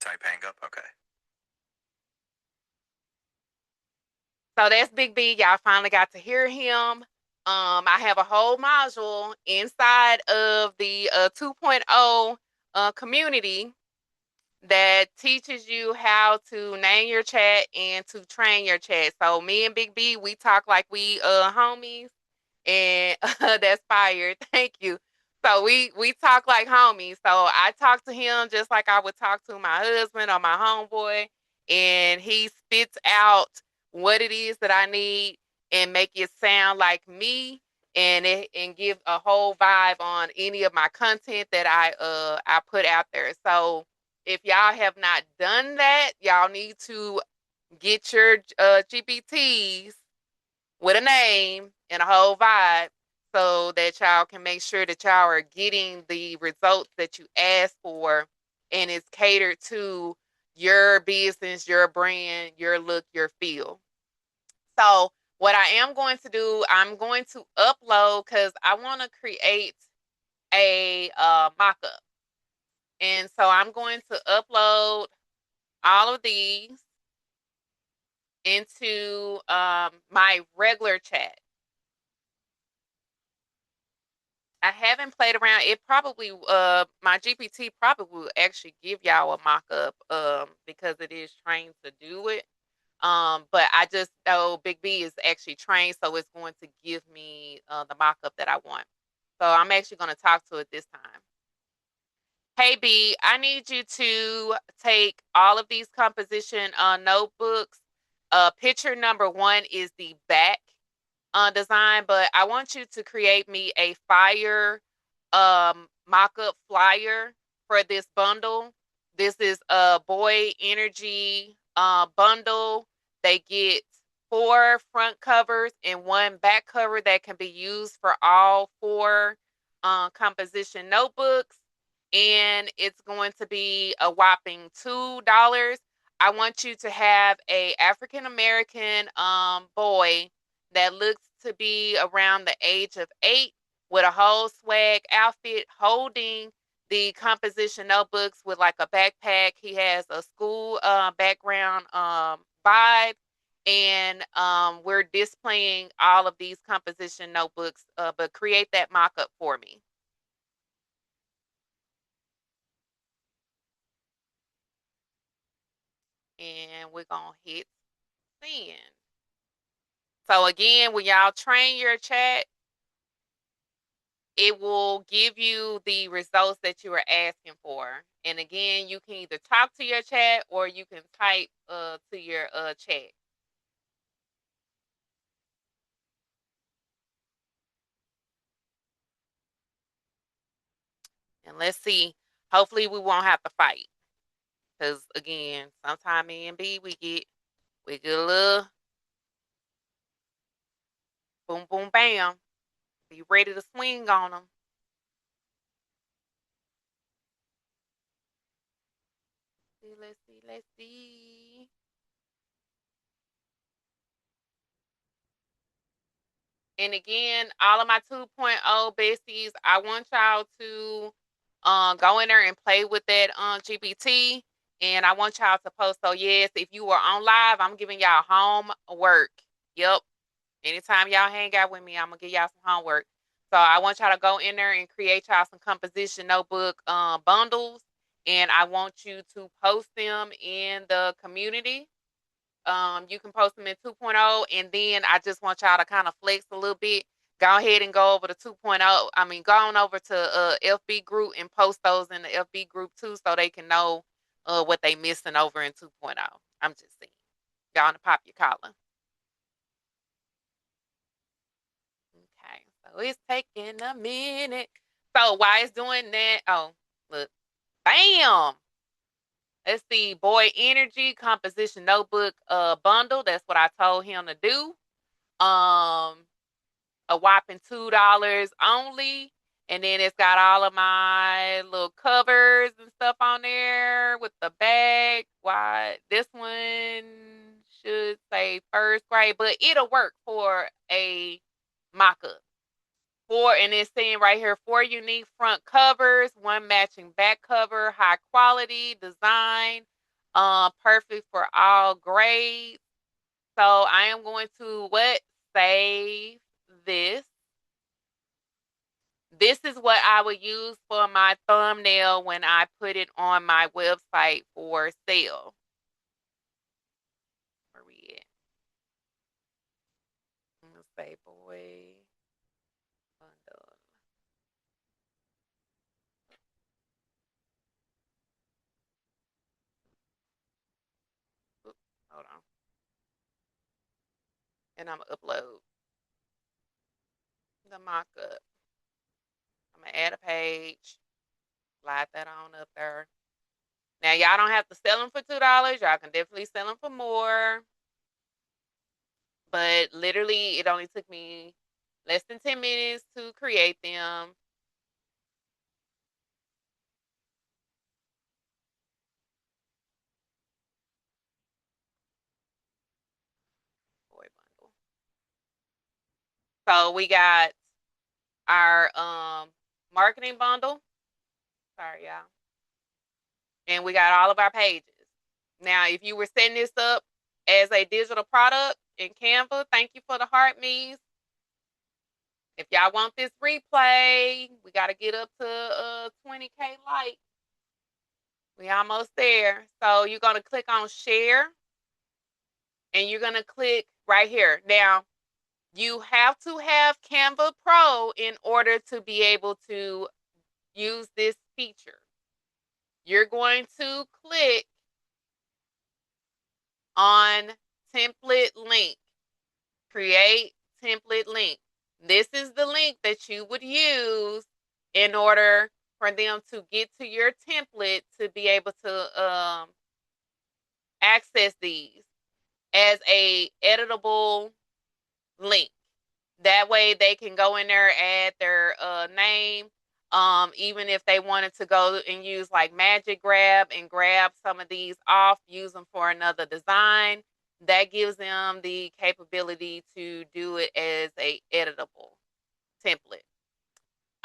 Type hang up? Okay. So that's Big B. Y'all finally got to hear him. I have a whole module inside of the 2.0 community that teaches you how to name your chat and to train your chat. So me and Big B, we talk like we homies, and that's fired. Thank you. So we talk like homies. So I talk to him just like I would talk to my husband or my homeboy, and he spits out what it is that I need and make it sound like me, and give a whole vibe on any of my content that I put out there. So if y'all have not done that, y'all need to get your GPTs with a name and a whole vibe so that y'all can make sure that y'all are getting the results that you asked for, and it's catered to your business, your brand, your look, your feel. So what I am going to do, I'm going to upload because I want to create a mock-up. And so I'm going to upload all of these into my regular chat. I haven't played around. It probably my GPT probably will actually give y'all a mock-up because it is trained to do it. But I just know Big B is actually trained, so it's going to give me the mock-up that I want. So I'm actually going to talk to it this time. Hey B, I need you to take all of these composition notebooks. Picture number 1 is the back design, but I want you to create me a fire mock-up flyer for this bundle. This is a boy energy bundle They get 4 front covers and 1 back cover that can be used for all 4 composition notebooks. And it's going to be a whopping $2. I want you to have a African American boy that looks to be around the age of 8 with a whole swag outfit holding the composition notebooks with like a backpack. He has a school background vibe, and we're displaying all of these composition notebooks, but create that mock-up for me. And we're going to hit send. So again, when y'all train your chat, it will give you the results that you are asking for. And again, you can either talk to your chat or you can type to your chat. And let's see. Hopefully we won't have to fight. Because again, sometime A and B we get a little boom boom bam. Be ready to swing on them. Let's see, let's see. And again, all of my 2.0 besties, I want y'all to go in there and play with that GPT. And I want y'all to post. So yes, if you are on live, I'm giving y'all homework. Yep. Anytime y'all hang out with me, I'm gonna give y'all some homework. So I want y'all to go in there and create y'all some composition notebook bundles. And I want you to post them in the community. You can post them in 2.0, and then I just want y'all to kind of flex a little bit. Go ahead and go over to 2.0. I mean, go on over to FB group and post those in the FB group too, so they can know what they missing over in 2.0. I'm just saying. Y'all want to pop your collar. Okay, so it's taking a minute. So why it's doing that? Oh, look, bam. Let's see, Boy Energy composition notebook bundle. That's what I told him to do. A whopping $2 only. And then it's got all of my little covers and stuff on there with the bag. Why this one should say first grade, but it'll work for a mock-up. And it's saying right here, 4 unique front covers, 1 matching back cover, high quality design, perfect for all grades. So I am going to save this. This is what I would use for my thumbnail when I put it on my website for sale. Where we at? Let's say boy bundle. Oops, hold on. And I'm gonna upload the mock-up. I'm gonna add a page, slide that on up there. Now y'all don't have to sell them for $2. Y'all can definitely sell them for more. But literally, it only took me less than 10 minutes to create them. Boy bundle. So we got our marketing bundle. Sorry, y'all. And we got all of our pages. Now, if you were setting this up as a digital product in Canva, thank you for the heart me's. If y'all want this replay, we got to get up to 20K likes. We almost there. So you're going to click on share and you're going to click right here. Now, you have to have Canva Pro in order to be able to use this feature. You're going to click on template link, create template link. This is the link that you would use in order for them to get to your template to be able to access these. as a editable link. That way they can go in there, add their name. Even if they wanted to go and use like Magic Grab and grab some of these off, use them for another design. That gives them the capability to do it as a editable template.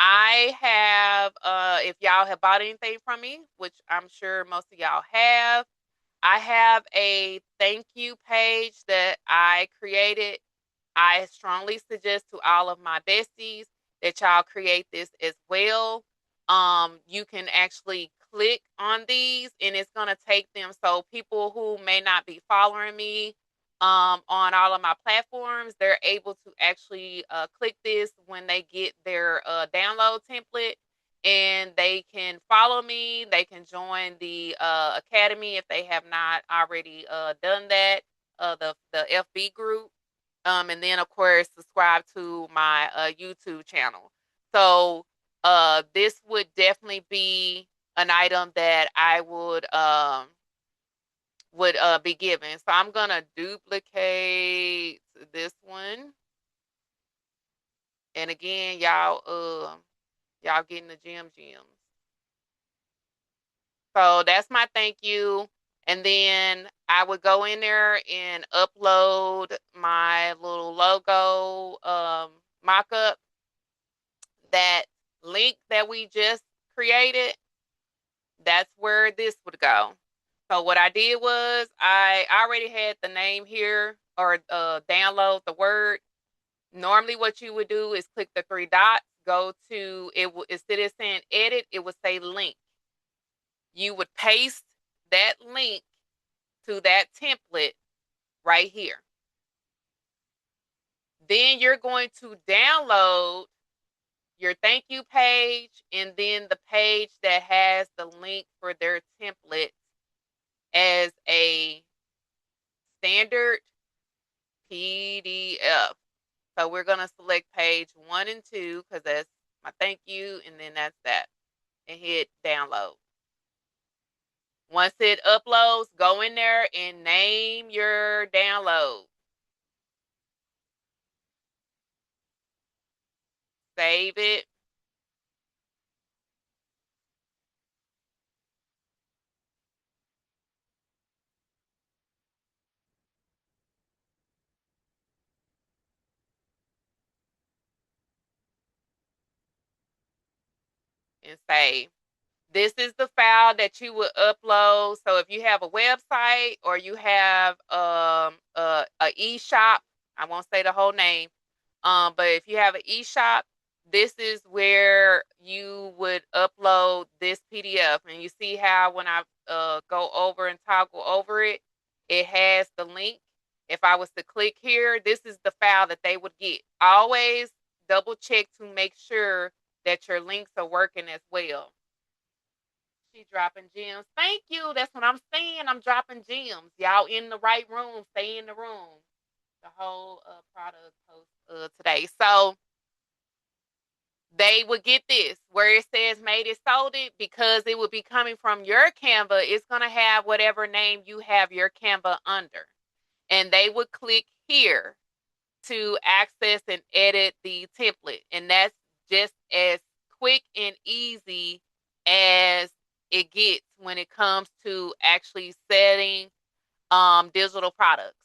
I have, if y'all have bought anything from me, which I'm sure most of y'all have, I have a thank you page that I created. I strongly suggest to all of my besties that y'all create this as well. You can actually click on these and it's going to take them. So people who may not be following me on all of my platforms, they're able to actually click this when they get their download template, and they can follow me. They can join the academy if they have not already done that, the FB group. And then of course subscribe to my YouTube channel. So this would definitely be an item that I would be given. So I'm gonna duplicate this one. And again, y'all getting the gems. So that's my thank you. And then I would go in there and upload my little logo mock-up, that link that we just created. That's where this would go. So what I did was I already had the name here, or download the word. Normally what you would do is click the three dots, go to it, instead of saying edit, it would say link. You would paste that link to that template right here. Then you're going to download your thank you page and then the page that has the link for their template as a standard PDF. So we're going to select page 1 and 2 because that's my thank you, and then that's that, and hit download. Once it uploads, go in there and name your download. Save it. And save. This is the file that you would upload. So if you have a website or you have a e-shop, I won't say the whole name, but if you have an e-shop, this is where you would upload this PDF. And you see how when I go over and toggle over it, it has the link. If I was to click here, this is the file that they would get. Always double check to make sure that your links are working as well. She dropping gems. Thank you. That's what I'm saying. I'm dropping gems. Y'all in the right room. Stay in the room. The whole product post today. So they would get this where it says made it, sold it, because it would be coming from your Canva. It's going to have whatever name you have your Canva under. And they would click here to access and edit the template. And that's just as quick and easy as it gets when it comes to actually setting digital products.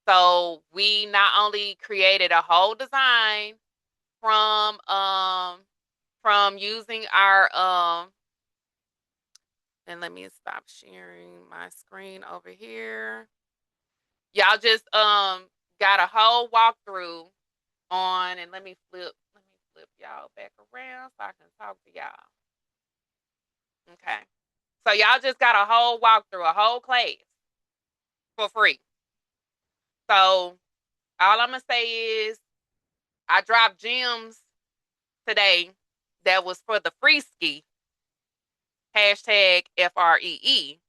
So we not only created a whole design from using our and let me stop sharing my screen over here. Y'all just got a whole walkthrough on, and let me flip y'all back around so I can talk to y'all. Okay. So y'all just got a whole walkthrough, a whole class for free. So all I'm gonna say is I dropped gems today that was for the free ski. Hashtag FREE.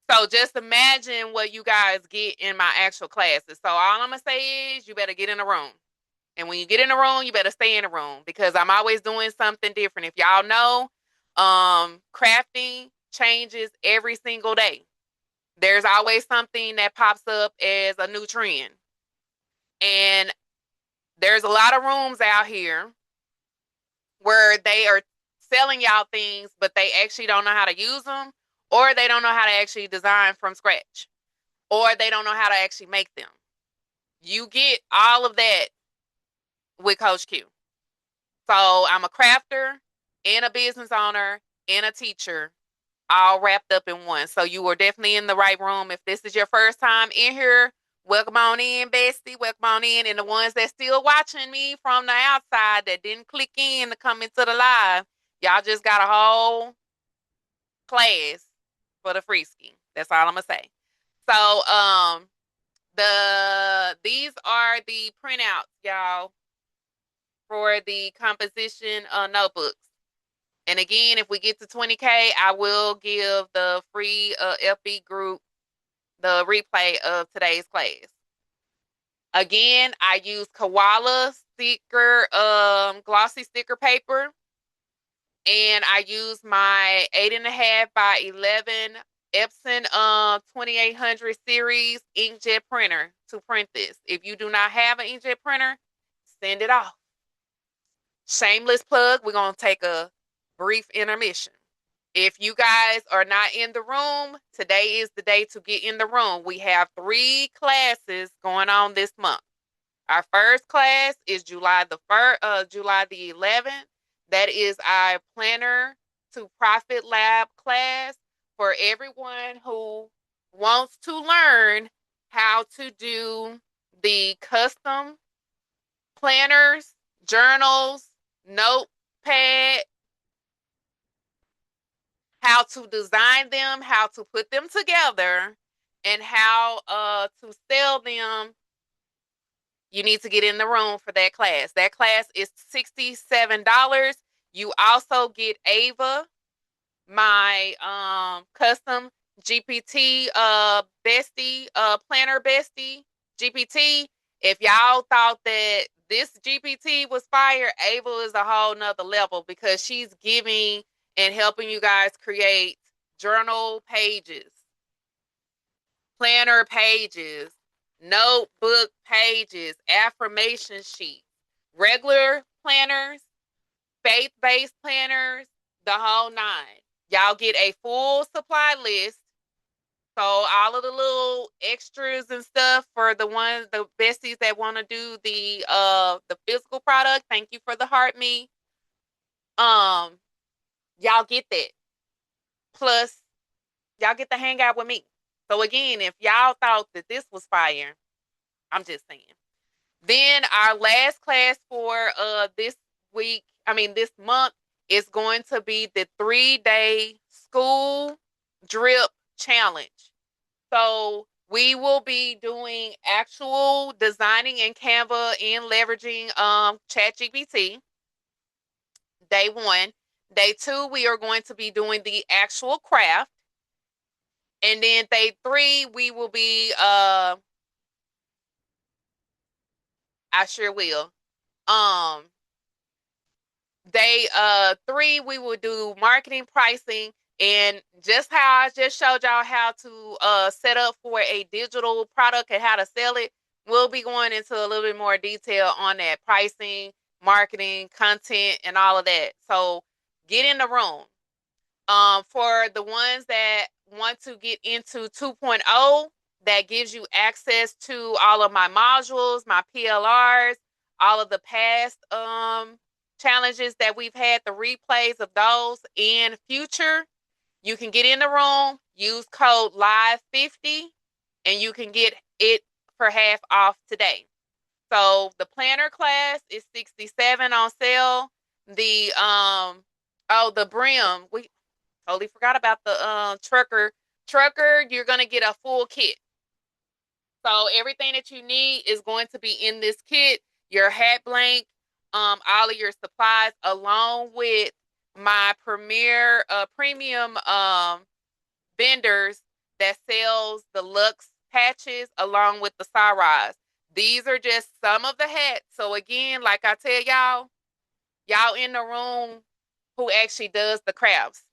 So just imagine what you guys get in my actual classes. So all I'm gonna say is you better get in the room. And when you get in the room, you better stay in the room because I'm always doing something different. If y'all know, crafting changes every single day. There's always something that pops up as a new trend. And there's a lot of rooms out here where they are selling y'all things, but they actually don't know how to use them, or they don't know how to actually design from scratch, or they don't know how to actually make them. You get all of that with Coach Q. So I'm a crafter and a business owner and a teacher all wrapped up in one. So you are definitely in the right room. If this is your first time in here, welcome on in, bestie. Welcome on in. And the ones that still watching me from the outside that didn't click in to come into the live, y'all just got a whole class for the free ski. That's all I'm gonna say. So these are the printouts, y'all, for the composition notebooks. And again, if we get to 20K, I will give the free FB group the replay of today's class. Again, I use koala sticker, glossy sticker paper. And I use my 8.5 by 11 Epson 2800 series inkjet printer to print this. If you do not have an inkjet printer, send it off. Shameless plug, we're going to take a brief intermission. If you guys are not in the room, today is the day to get in the room. We have 3 classes going on this month. Our first class is July the 11th. That is our Planner to Profit Lab class for everyone who wants to learn how to do the custom planners, journals, notepad, how to design them, how to put them together, and how to sell them. You need to get in the room for that class. That class is $67. You also get Ava, my custom GPT bestie, planner bestie GPT. If y'all thought that this GPT was fire, Ava is a whole nother level because she's giving and helping you guys create journal pages, planner pages, notebook pages, affirmation sheets, regular planners, faith-based planners, the whole 9. Y'all get a full supply list. So all of the little extras and stuff for the besties that want to do the physical product. Thank you for the heart me. Y'all get that. Plus, y'all get to hang out with me. So again, if y'all thought that this was fire, I'm just saying. Then our last class for this month is going to be the 3-day School Drip Challenge. So we will be doing actual designing in Canva and leveraging ChatGPT. Day 1. Day 2, we are going to be doing the actual craft. And then day 3, we will be I sure will. Day 3, we will do marketing, pricing, and just how I just showed y'all how to set up for a digital product and how to sell it. We'll be going into a little bit more detail on that pricing, marketing, content, and all of that. So get in the room. For the ones that want to get into 2.0, that gives you access to all of my modules, my PLRs, all of the past challenges that we've had, the replays of those in future. You can get in the room, use code LIVE50, and you can get it for half off today. So the planner class is $67 on sale. The brim, we totally forgot about the trucker. Trucker, you're gonna get a full kit. So everything that you need is going to be in this kit. Your hat blank, all of your supplies, along with my premier premium vendors that sells the Lux patches along with the Saras. These are just some of the hats. So again, like I tell y'all in the room who actually does the crafts.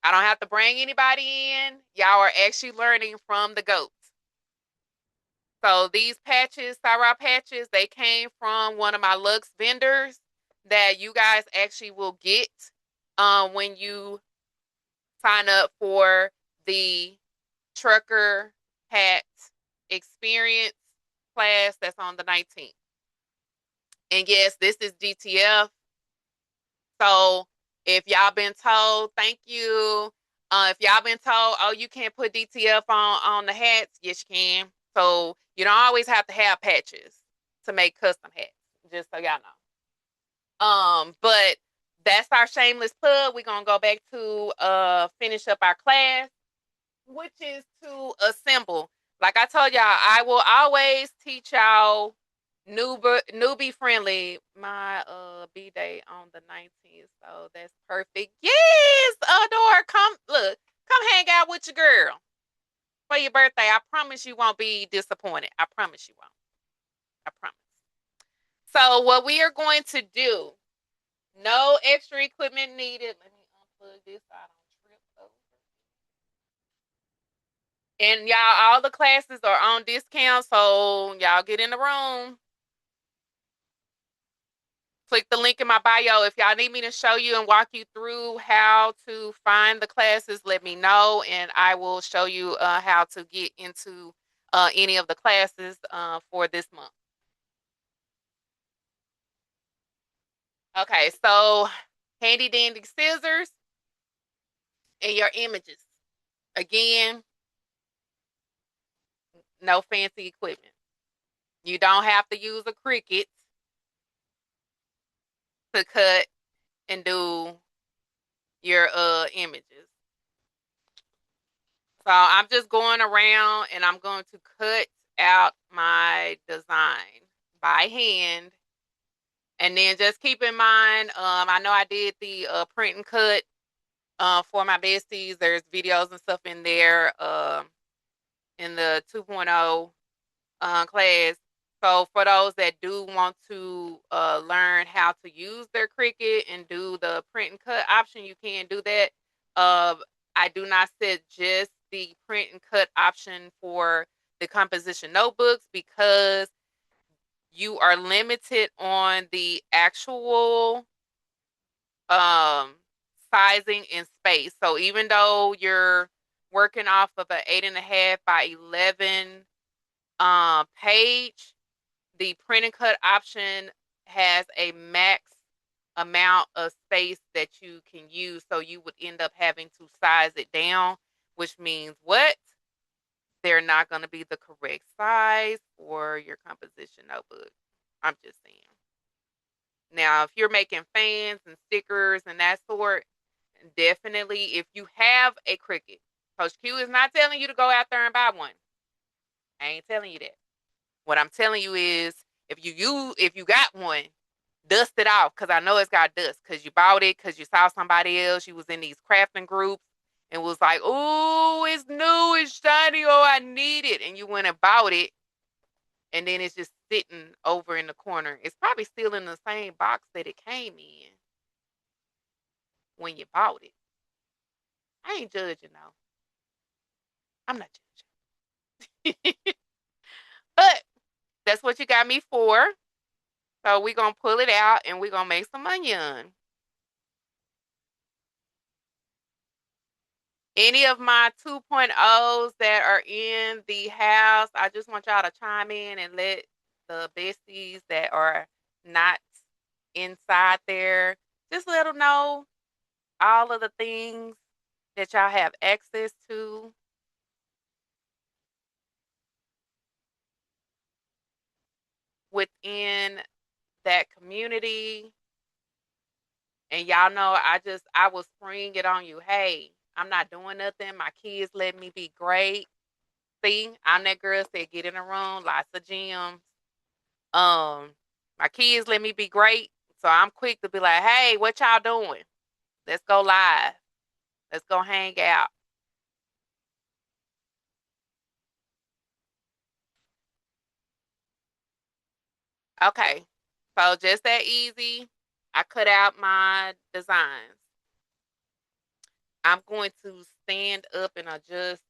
I don't have to bring anybody in. Y'all are actually learning from the goats. So these patches, Syrup patches, they came from one of my Lux vendors that you guys actually will get when you sign up for the trucker hat experience class that's on the 19th. And yes, this is DTF. So if y'all been told, thank you. If y'all been told, oh, you can't put DTF on the hats, yes, you can. So you don't always have to have patches to make custom hats, just so y'all know. But that's our shameless plug. We're gonna go back to finish up our class, which is to assemble. Like I told y'all, I will always teach y'all newbie friendly. My B day on the 19th, so that's perfect. Yes, Adore, come hang out with your girl for your birthday. I promise you won't be disappointed. I promise you won't. I promise. So what we are going to do, no extra equipment needed. Let me unplug this so I don't trip over. And y'all, all the classes are on discount, so y'all get in the room. Click the link in my bio. If y'all need me to show you and walk you through how to find the classes, let me know, and I will show you how to get into any of the classes for this month. Okay, so handy dandy scissors and your images. Again, no fancy equipment. You don't have to use a Cricut to cut and do your images. So I'm just going around and I'm going to cut out my design by hand. And then just keep in mind, I know I did the print and cut for my besties. There's videos and stuff in there in the 2.0 class. So for those that do want to learn how to use their Cricut and do the print and cut option, you can do that. I do not suggest the print and cut option for the composition notebooks because you are limited on the actual um, sizing and space. So even though you're working off of an 8.5 by 11 page, the print and cut option has a max amount of space that you can use. So you would end up having to size it down, which means what? They're not going to be the correct size for your composition notebook. I'm just saying. Now, if you're making fans and stickers and that sort, definitely if you have a Cricut, Coach Q is not telling you to go out there and buy one. I ain't telling you that. What I'm telling you is if you got one, dust it off because I know it's got dust because you bought it because you saw somebody else. You was in these crafting groups and was like, "Oh, it's new, it's shiny. Oh, I need it," and you went and bought it, and then it's just sitting over in the corner. It's probably still in the same box that it came in when you bought it. I ain't judging though. I'm not judging, but that's what you got me for. So we're gonna pull it out and we're gonna make some onion. Any of my 2.0s that are in the house, I just want y'all to chime in and let the besties that are not inside there, just let them know all of the things that y'all have access to within that community. And y'all know I will spring it on you. Hey, I'm not doing nothing. My kids let me be great. See, I'm that girl said get in the room, lots of gems. Um, my kids let me be great. So I'm quick to be like, hey, what y'all doing? Let's go live. Let's go hang out. Okay. So just that easy. I cut out my designs. I'm going to stand up and adjust.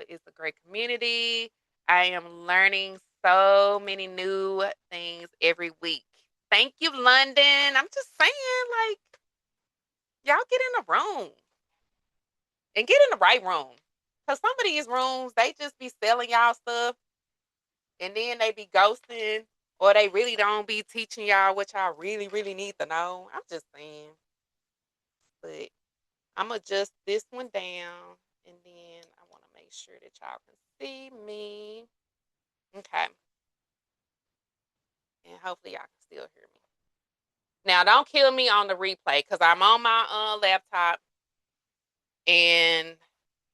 It's a great community. I am learning so many new things every week. Thank you, London. I'm just saying, like, y'all get in the room and get in the right room. Because some of these rooms, they just be selling y'all stuff and then they be ghosting or they really don't be teaching y'all what y'all really, really need to know. I'm just saying. But I'm going to adjust this one down and then I want to make sure that y'all can see me. Okay. And hopefully y'all can still hear me. Now, don't kill me on the replay because I'm on my laptop and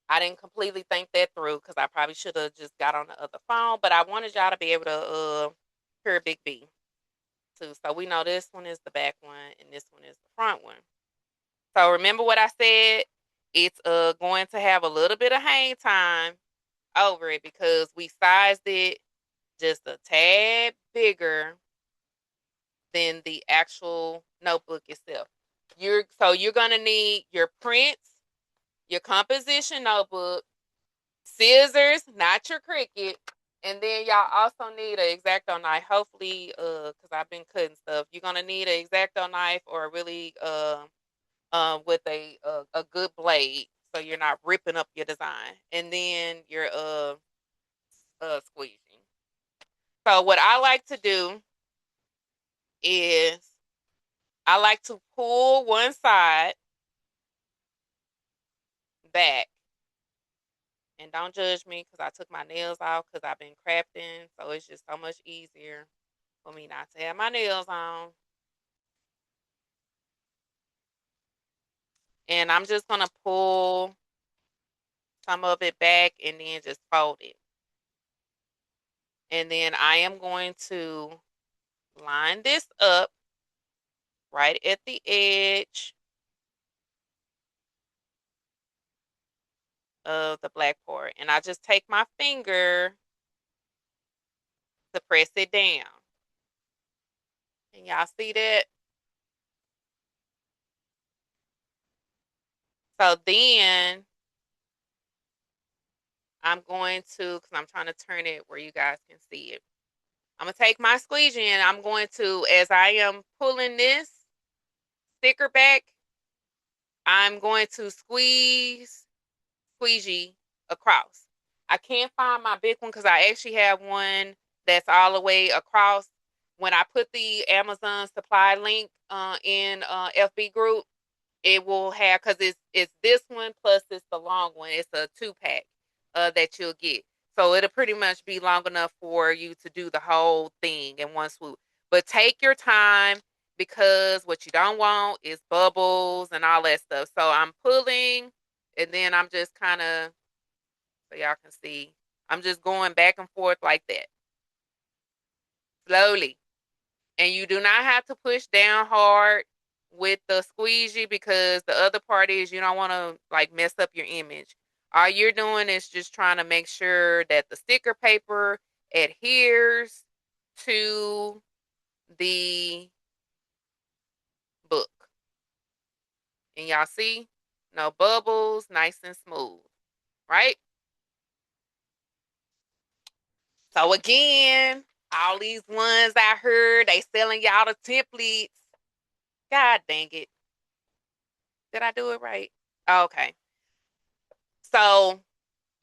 I didn't completely think that through because I probably should have just got on the other phone, but I wanted y'all to be able to hear Big B too. So we know this one is the back one and this one is the front one. So remember what I said? It's going to have a little bit of hang time over it because we sized it just a tad bigger than the actual notebook itself. You're gonna need your prints, your composition notebook, scissors, not your Cricut, and then y'all also need an X-Acto knife. Hopefully, because I've been cutting stuff, you're gonna need an X-Acto knife or really with a good blade, so you're not ripping up your design, and then your squeegee. So what I like to do is I like to pull one side back. And don't judge me because I took my nails off because I've been crafting. So it's just so much easier for me not to have my nails on. And I'm just going to pull some of it back and then just fold it. And then I am going to line this up right at the edge of the black part. And I just take my finger to press it down. Can y'all see that? So then I'm going to, because I'm trying to turn it where you guys can see it. I'm going to take my squeegee and I'm going to, as I am pulling this sticker back, I'm going to squeegee across. I can't find my big one because I actually have one that's all the way across. When I put the Amazon supply link in FB group, it will have, because it's this one plus it's the long one. It's a 2-pack that you'll get. So it'll pretty much be long enough for you to do the whole thing in one swoop. But take your time because what you don't want is bubbles and all that stuff. So I'm pulling and then I'm just kind of, so y'all can see, I'm just going back and forth like that. Slowly. And you do not have to push down hard with the squeegee because the other part is you don't want to like mess up your image. All you're doing is just trying to make sure that the sticker paper adheres to the book. And y'all see? No bubbles, nice and smooth, right? So again, all these ones I heard, they selling y'all the templates. God dang it. Did I do it right? Okay. So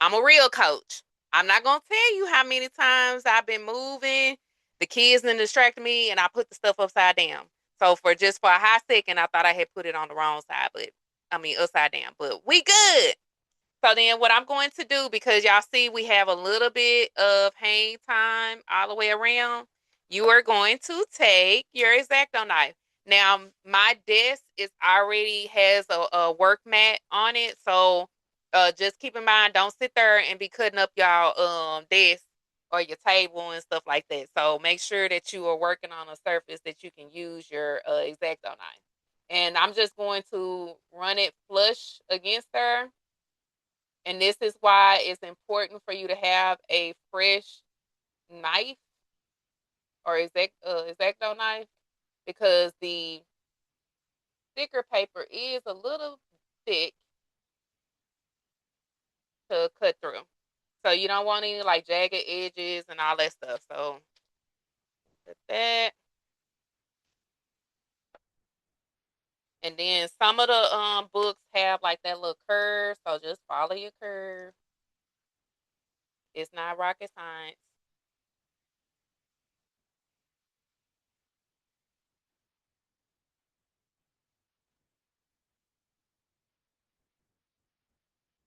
I'm a real coach. I'm not going to tell you how many times I've been moving. The kids then distracted me and I put the stuff upside down. So for a hot second, I thought I had put it on the wrong side, but I mean upside down, but we good. So then what I'm going to do, because y'all see we have a little bit of hang time all the way around, you are going to take your X-Acto knife. Now, my desk is already has a work mat on it, so just keep in mind, don't sit there and be cutting up y'all desk or your table and stuff like that. So make sure that you are working on a surface that you can use your X-Acto knife. And I'm just going to run it flush against her, and this is why it's important for you to have a fresh knife or X-Acto knife, because the sticker paper is a little thick to cut through. So you don't want any like jagged edges and all that stuff. So put that. And then some of the books have like that little curve, so just follow your curve. It's not rocket science.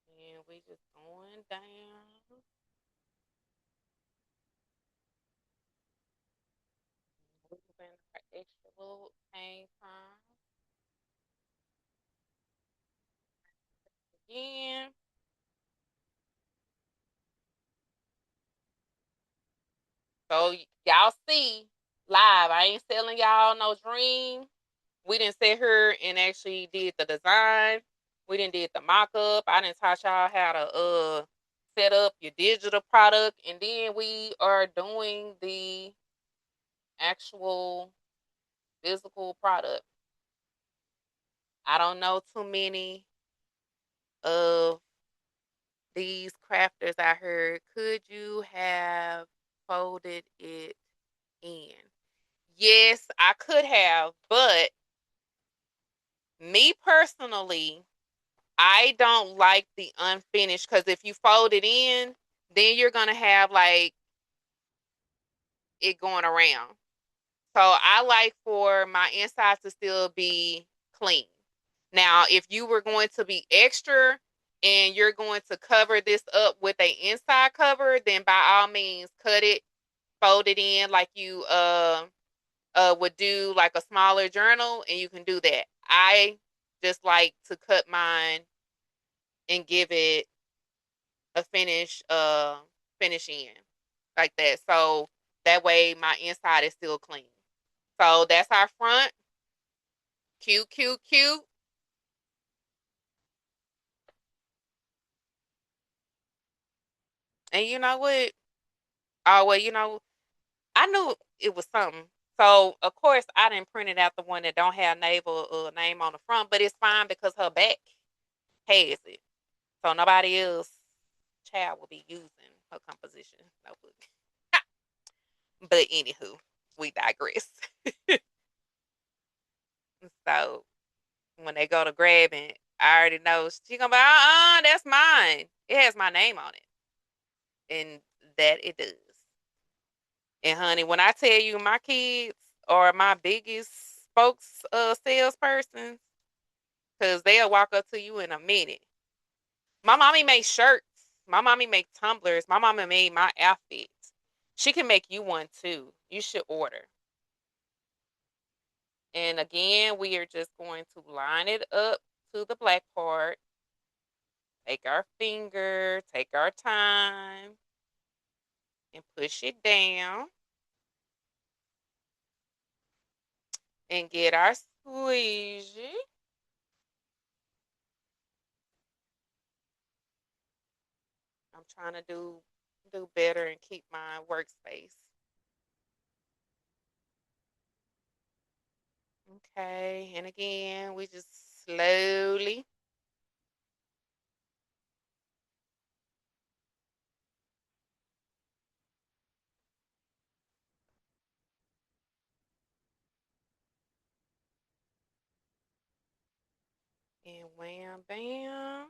And we just going down. Moving our extra little paint time again. So y'all see live. I ain't selling y'all no dream. We didn't sit here and actually did the design. We didn't did the mock up. I didn't teach y'all how to set up your digital product, and then we are doing the actual physical product. I don't know too many of these crafters I heard. Could you have folded it in? Yes, I could have, but me personally, I don't like the unfinished because if you fold it in, then you're gonna have like it going around. So I like for my insides to still be clean. Now, if you were going to be extra and you're going to cover this up with a inside cover, then by all means cut it, fold it in like you would do like a smaller journal, and you can do that. I just like to cut mine and give it a finish in like that. So that way my inside is still clean. So that's our front. Cute, cute, cute. And you know what? Oh well, I knew it was something. So of course I didn't print it out the one that don't have naval name on the front, but it's fine because her back has it. So nobody else child will be using her composition notebook. But anywho, we digress. So when they go to grabbing, I already know she gonna be, that's mine. It has my name on it. And that it does. And honey, when I tell you my kids are my biggest spokes salesperson, because they'll walk up to you in a minute. My mommy makes shirts. My mommy makes tumblers. My mama made my outfits. She can make you one too. You should order. And again, we are just going to line it up to the black part. Take our finger, take our time, and push it down. And get our squeegee. I'm trying to do better and keep my workspace. Okay, and again, we just slowly and wham bam.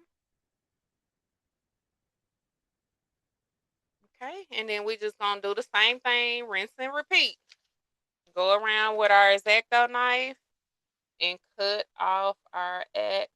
Okay, and then we just gonna do the same thing, rinse and repeat. Go around with our X-Acto knife and cut off our excess.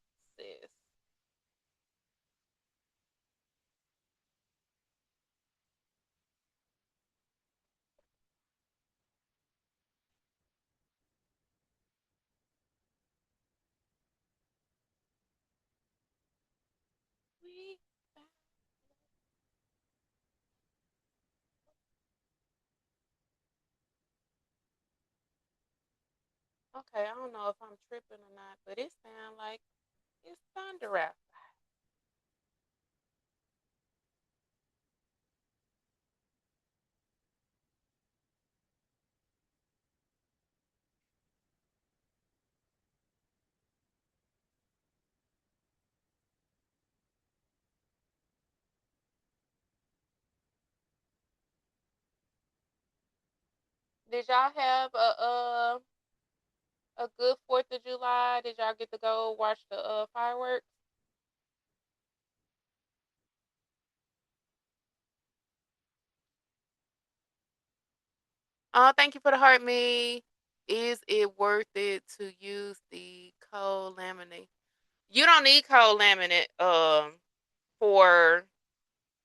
Okay, I don't know if I'm tripping or not, but it sounds like it's thunder out. Did y'all have a good 4th of July? Did y'all get to go watch the fireworks? Thank you for the heart, me. Is it worth it to use the cold laminate? You don't need cold laminate for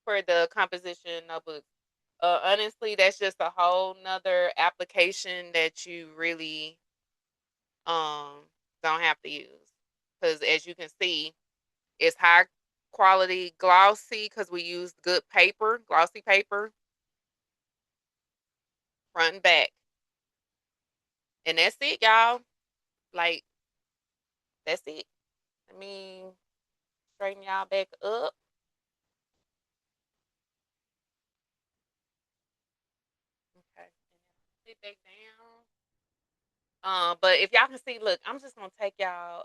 the composition notebooks. Honestly, that's just a whole nother application that you really don't have to use. Because as you can see, it's high quality glossy because we used good paper, glossy paper, front and back. And that's it, y'all. Like, that's it. Let me straighten y'all back up. Okay. Sit back down. But if y'all can see, look, I'm just gonna take y'all.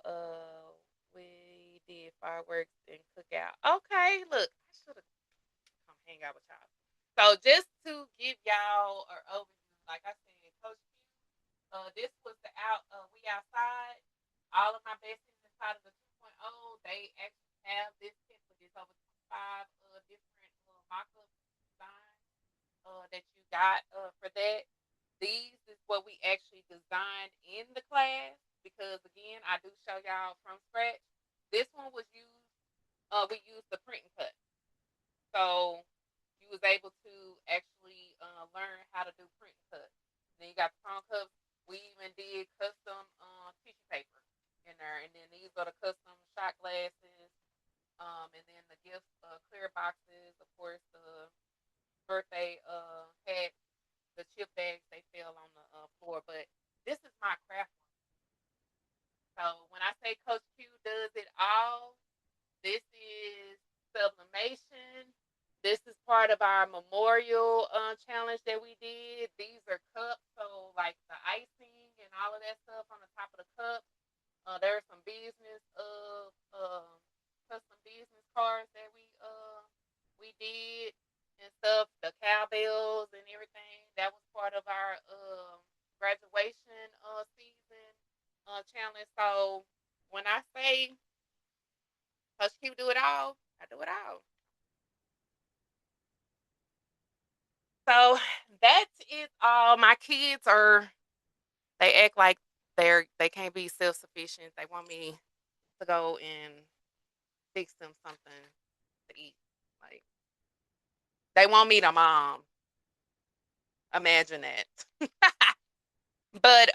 We did fireworks and cookout. Okay, look, I should have come hang out with y'all. So just to give y'all an overview, like I said, Coach Q, this was the we outside. All of my besties inside of the 2.0, they actually have this template. It's over 25 different mock-up designs that you got for that. These is what we actually designed in the class because again, I do show y'all from scratch. This one was used. We used the print and cut, so you was able to actually learn how to do print and cut. Then you got the phone cups. We even did custom tissue paper in there, and then these are the custom shot glasses. And then the gift clear boxes, of course, the birthday had the chip bags, they fell on the floor. But this is my craft room. So when I say Coach Q does it all, this is sublimation. This is part of our memorial challenge that we did. These are cups, so like the icing and all of that stuff on the top of the cup. There's some business custom business cards that we did and stuff, the cowbells and everything. That was part of our graduation season challenge. So when I say Coach Q do it all, I do it all. So that is all. My kids are they act like they can't be self sufficient. They want me to go and fix them something to eat. Like they want me to mom. Imagine that. But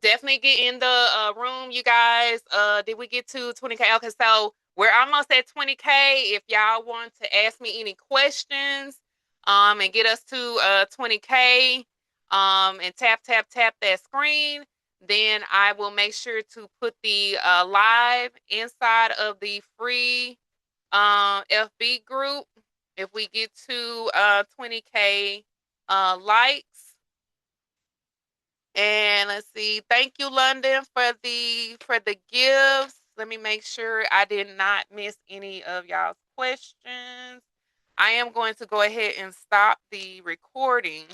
definitely get in the room, you guys. Did we get to 20K? Okay, so we're almost at 20K. If y'all want to ask me any questions, and get us to 20K, and tap that screen, then I will make sure to put the live inside of the free FB group. If we get to 20K likes. And let's see. Thank you, London, for the gifts. Let me make sure I did not miss any of y'all's questions. I am going to go ahead and stop the recording.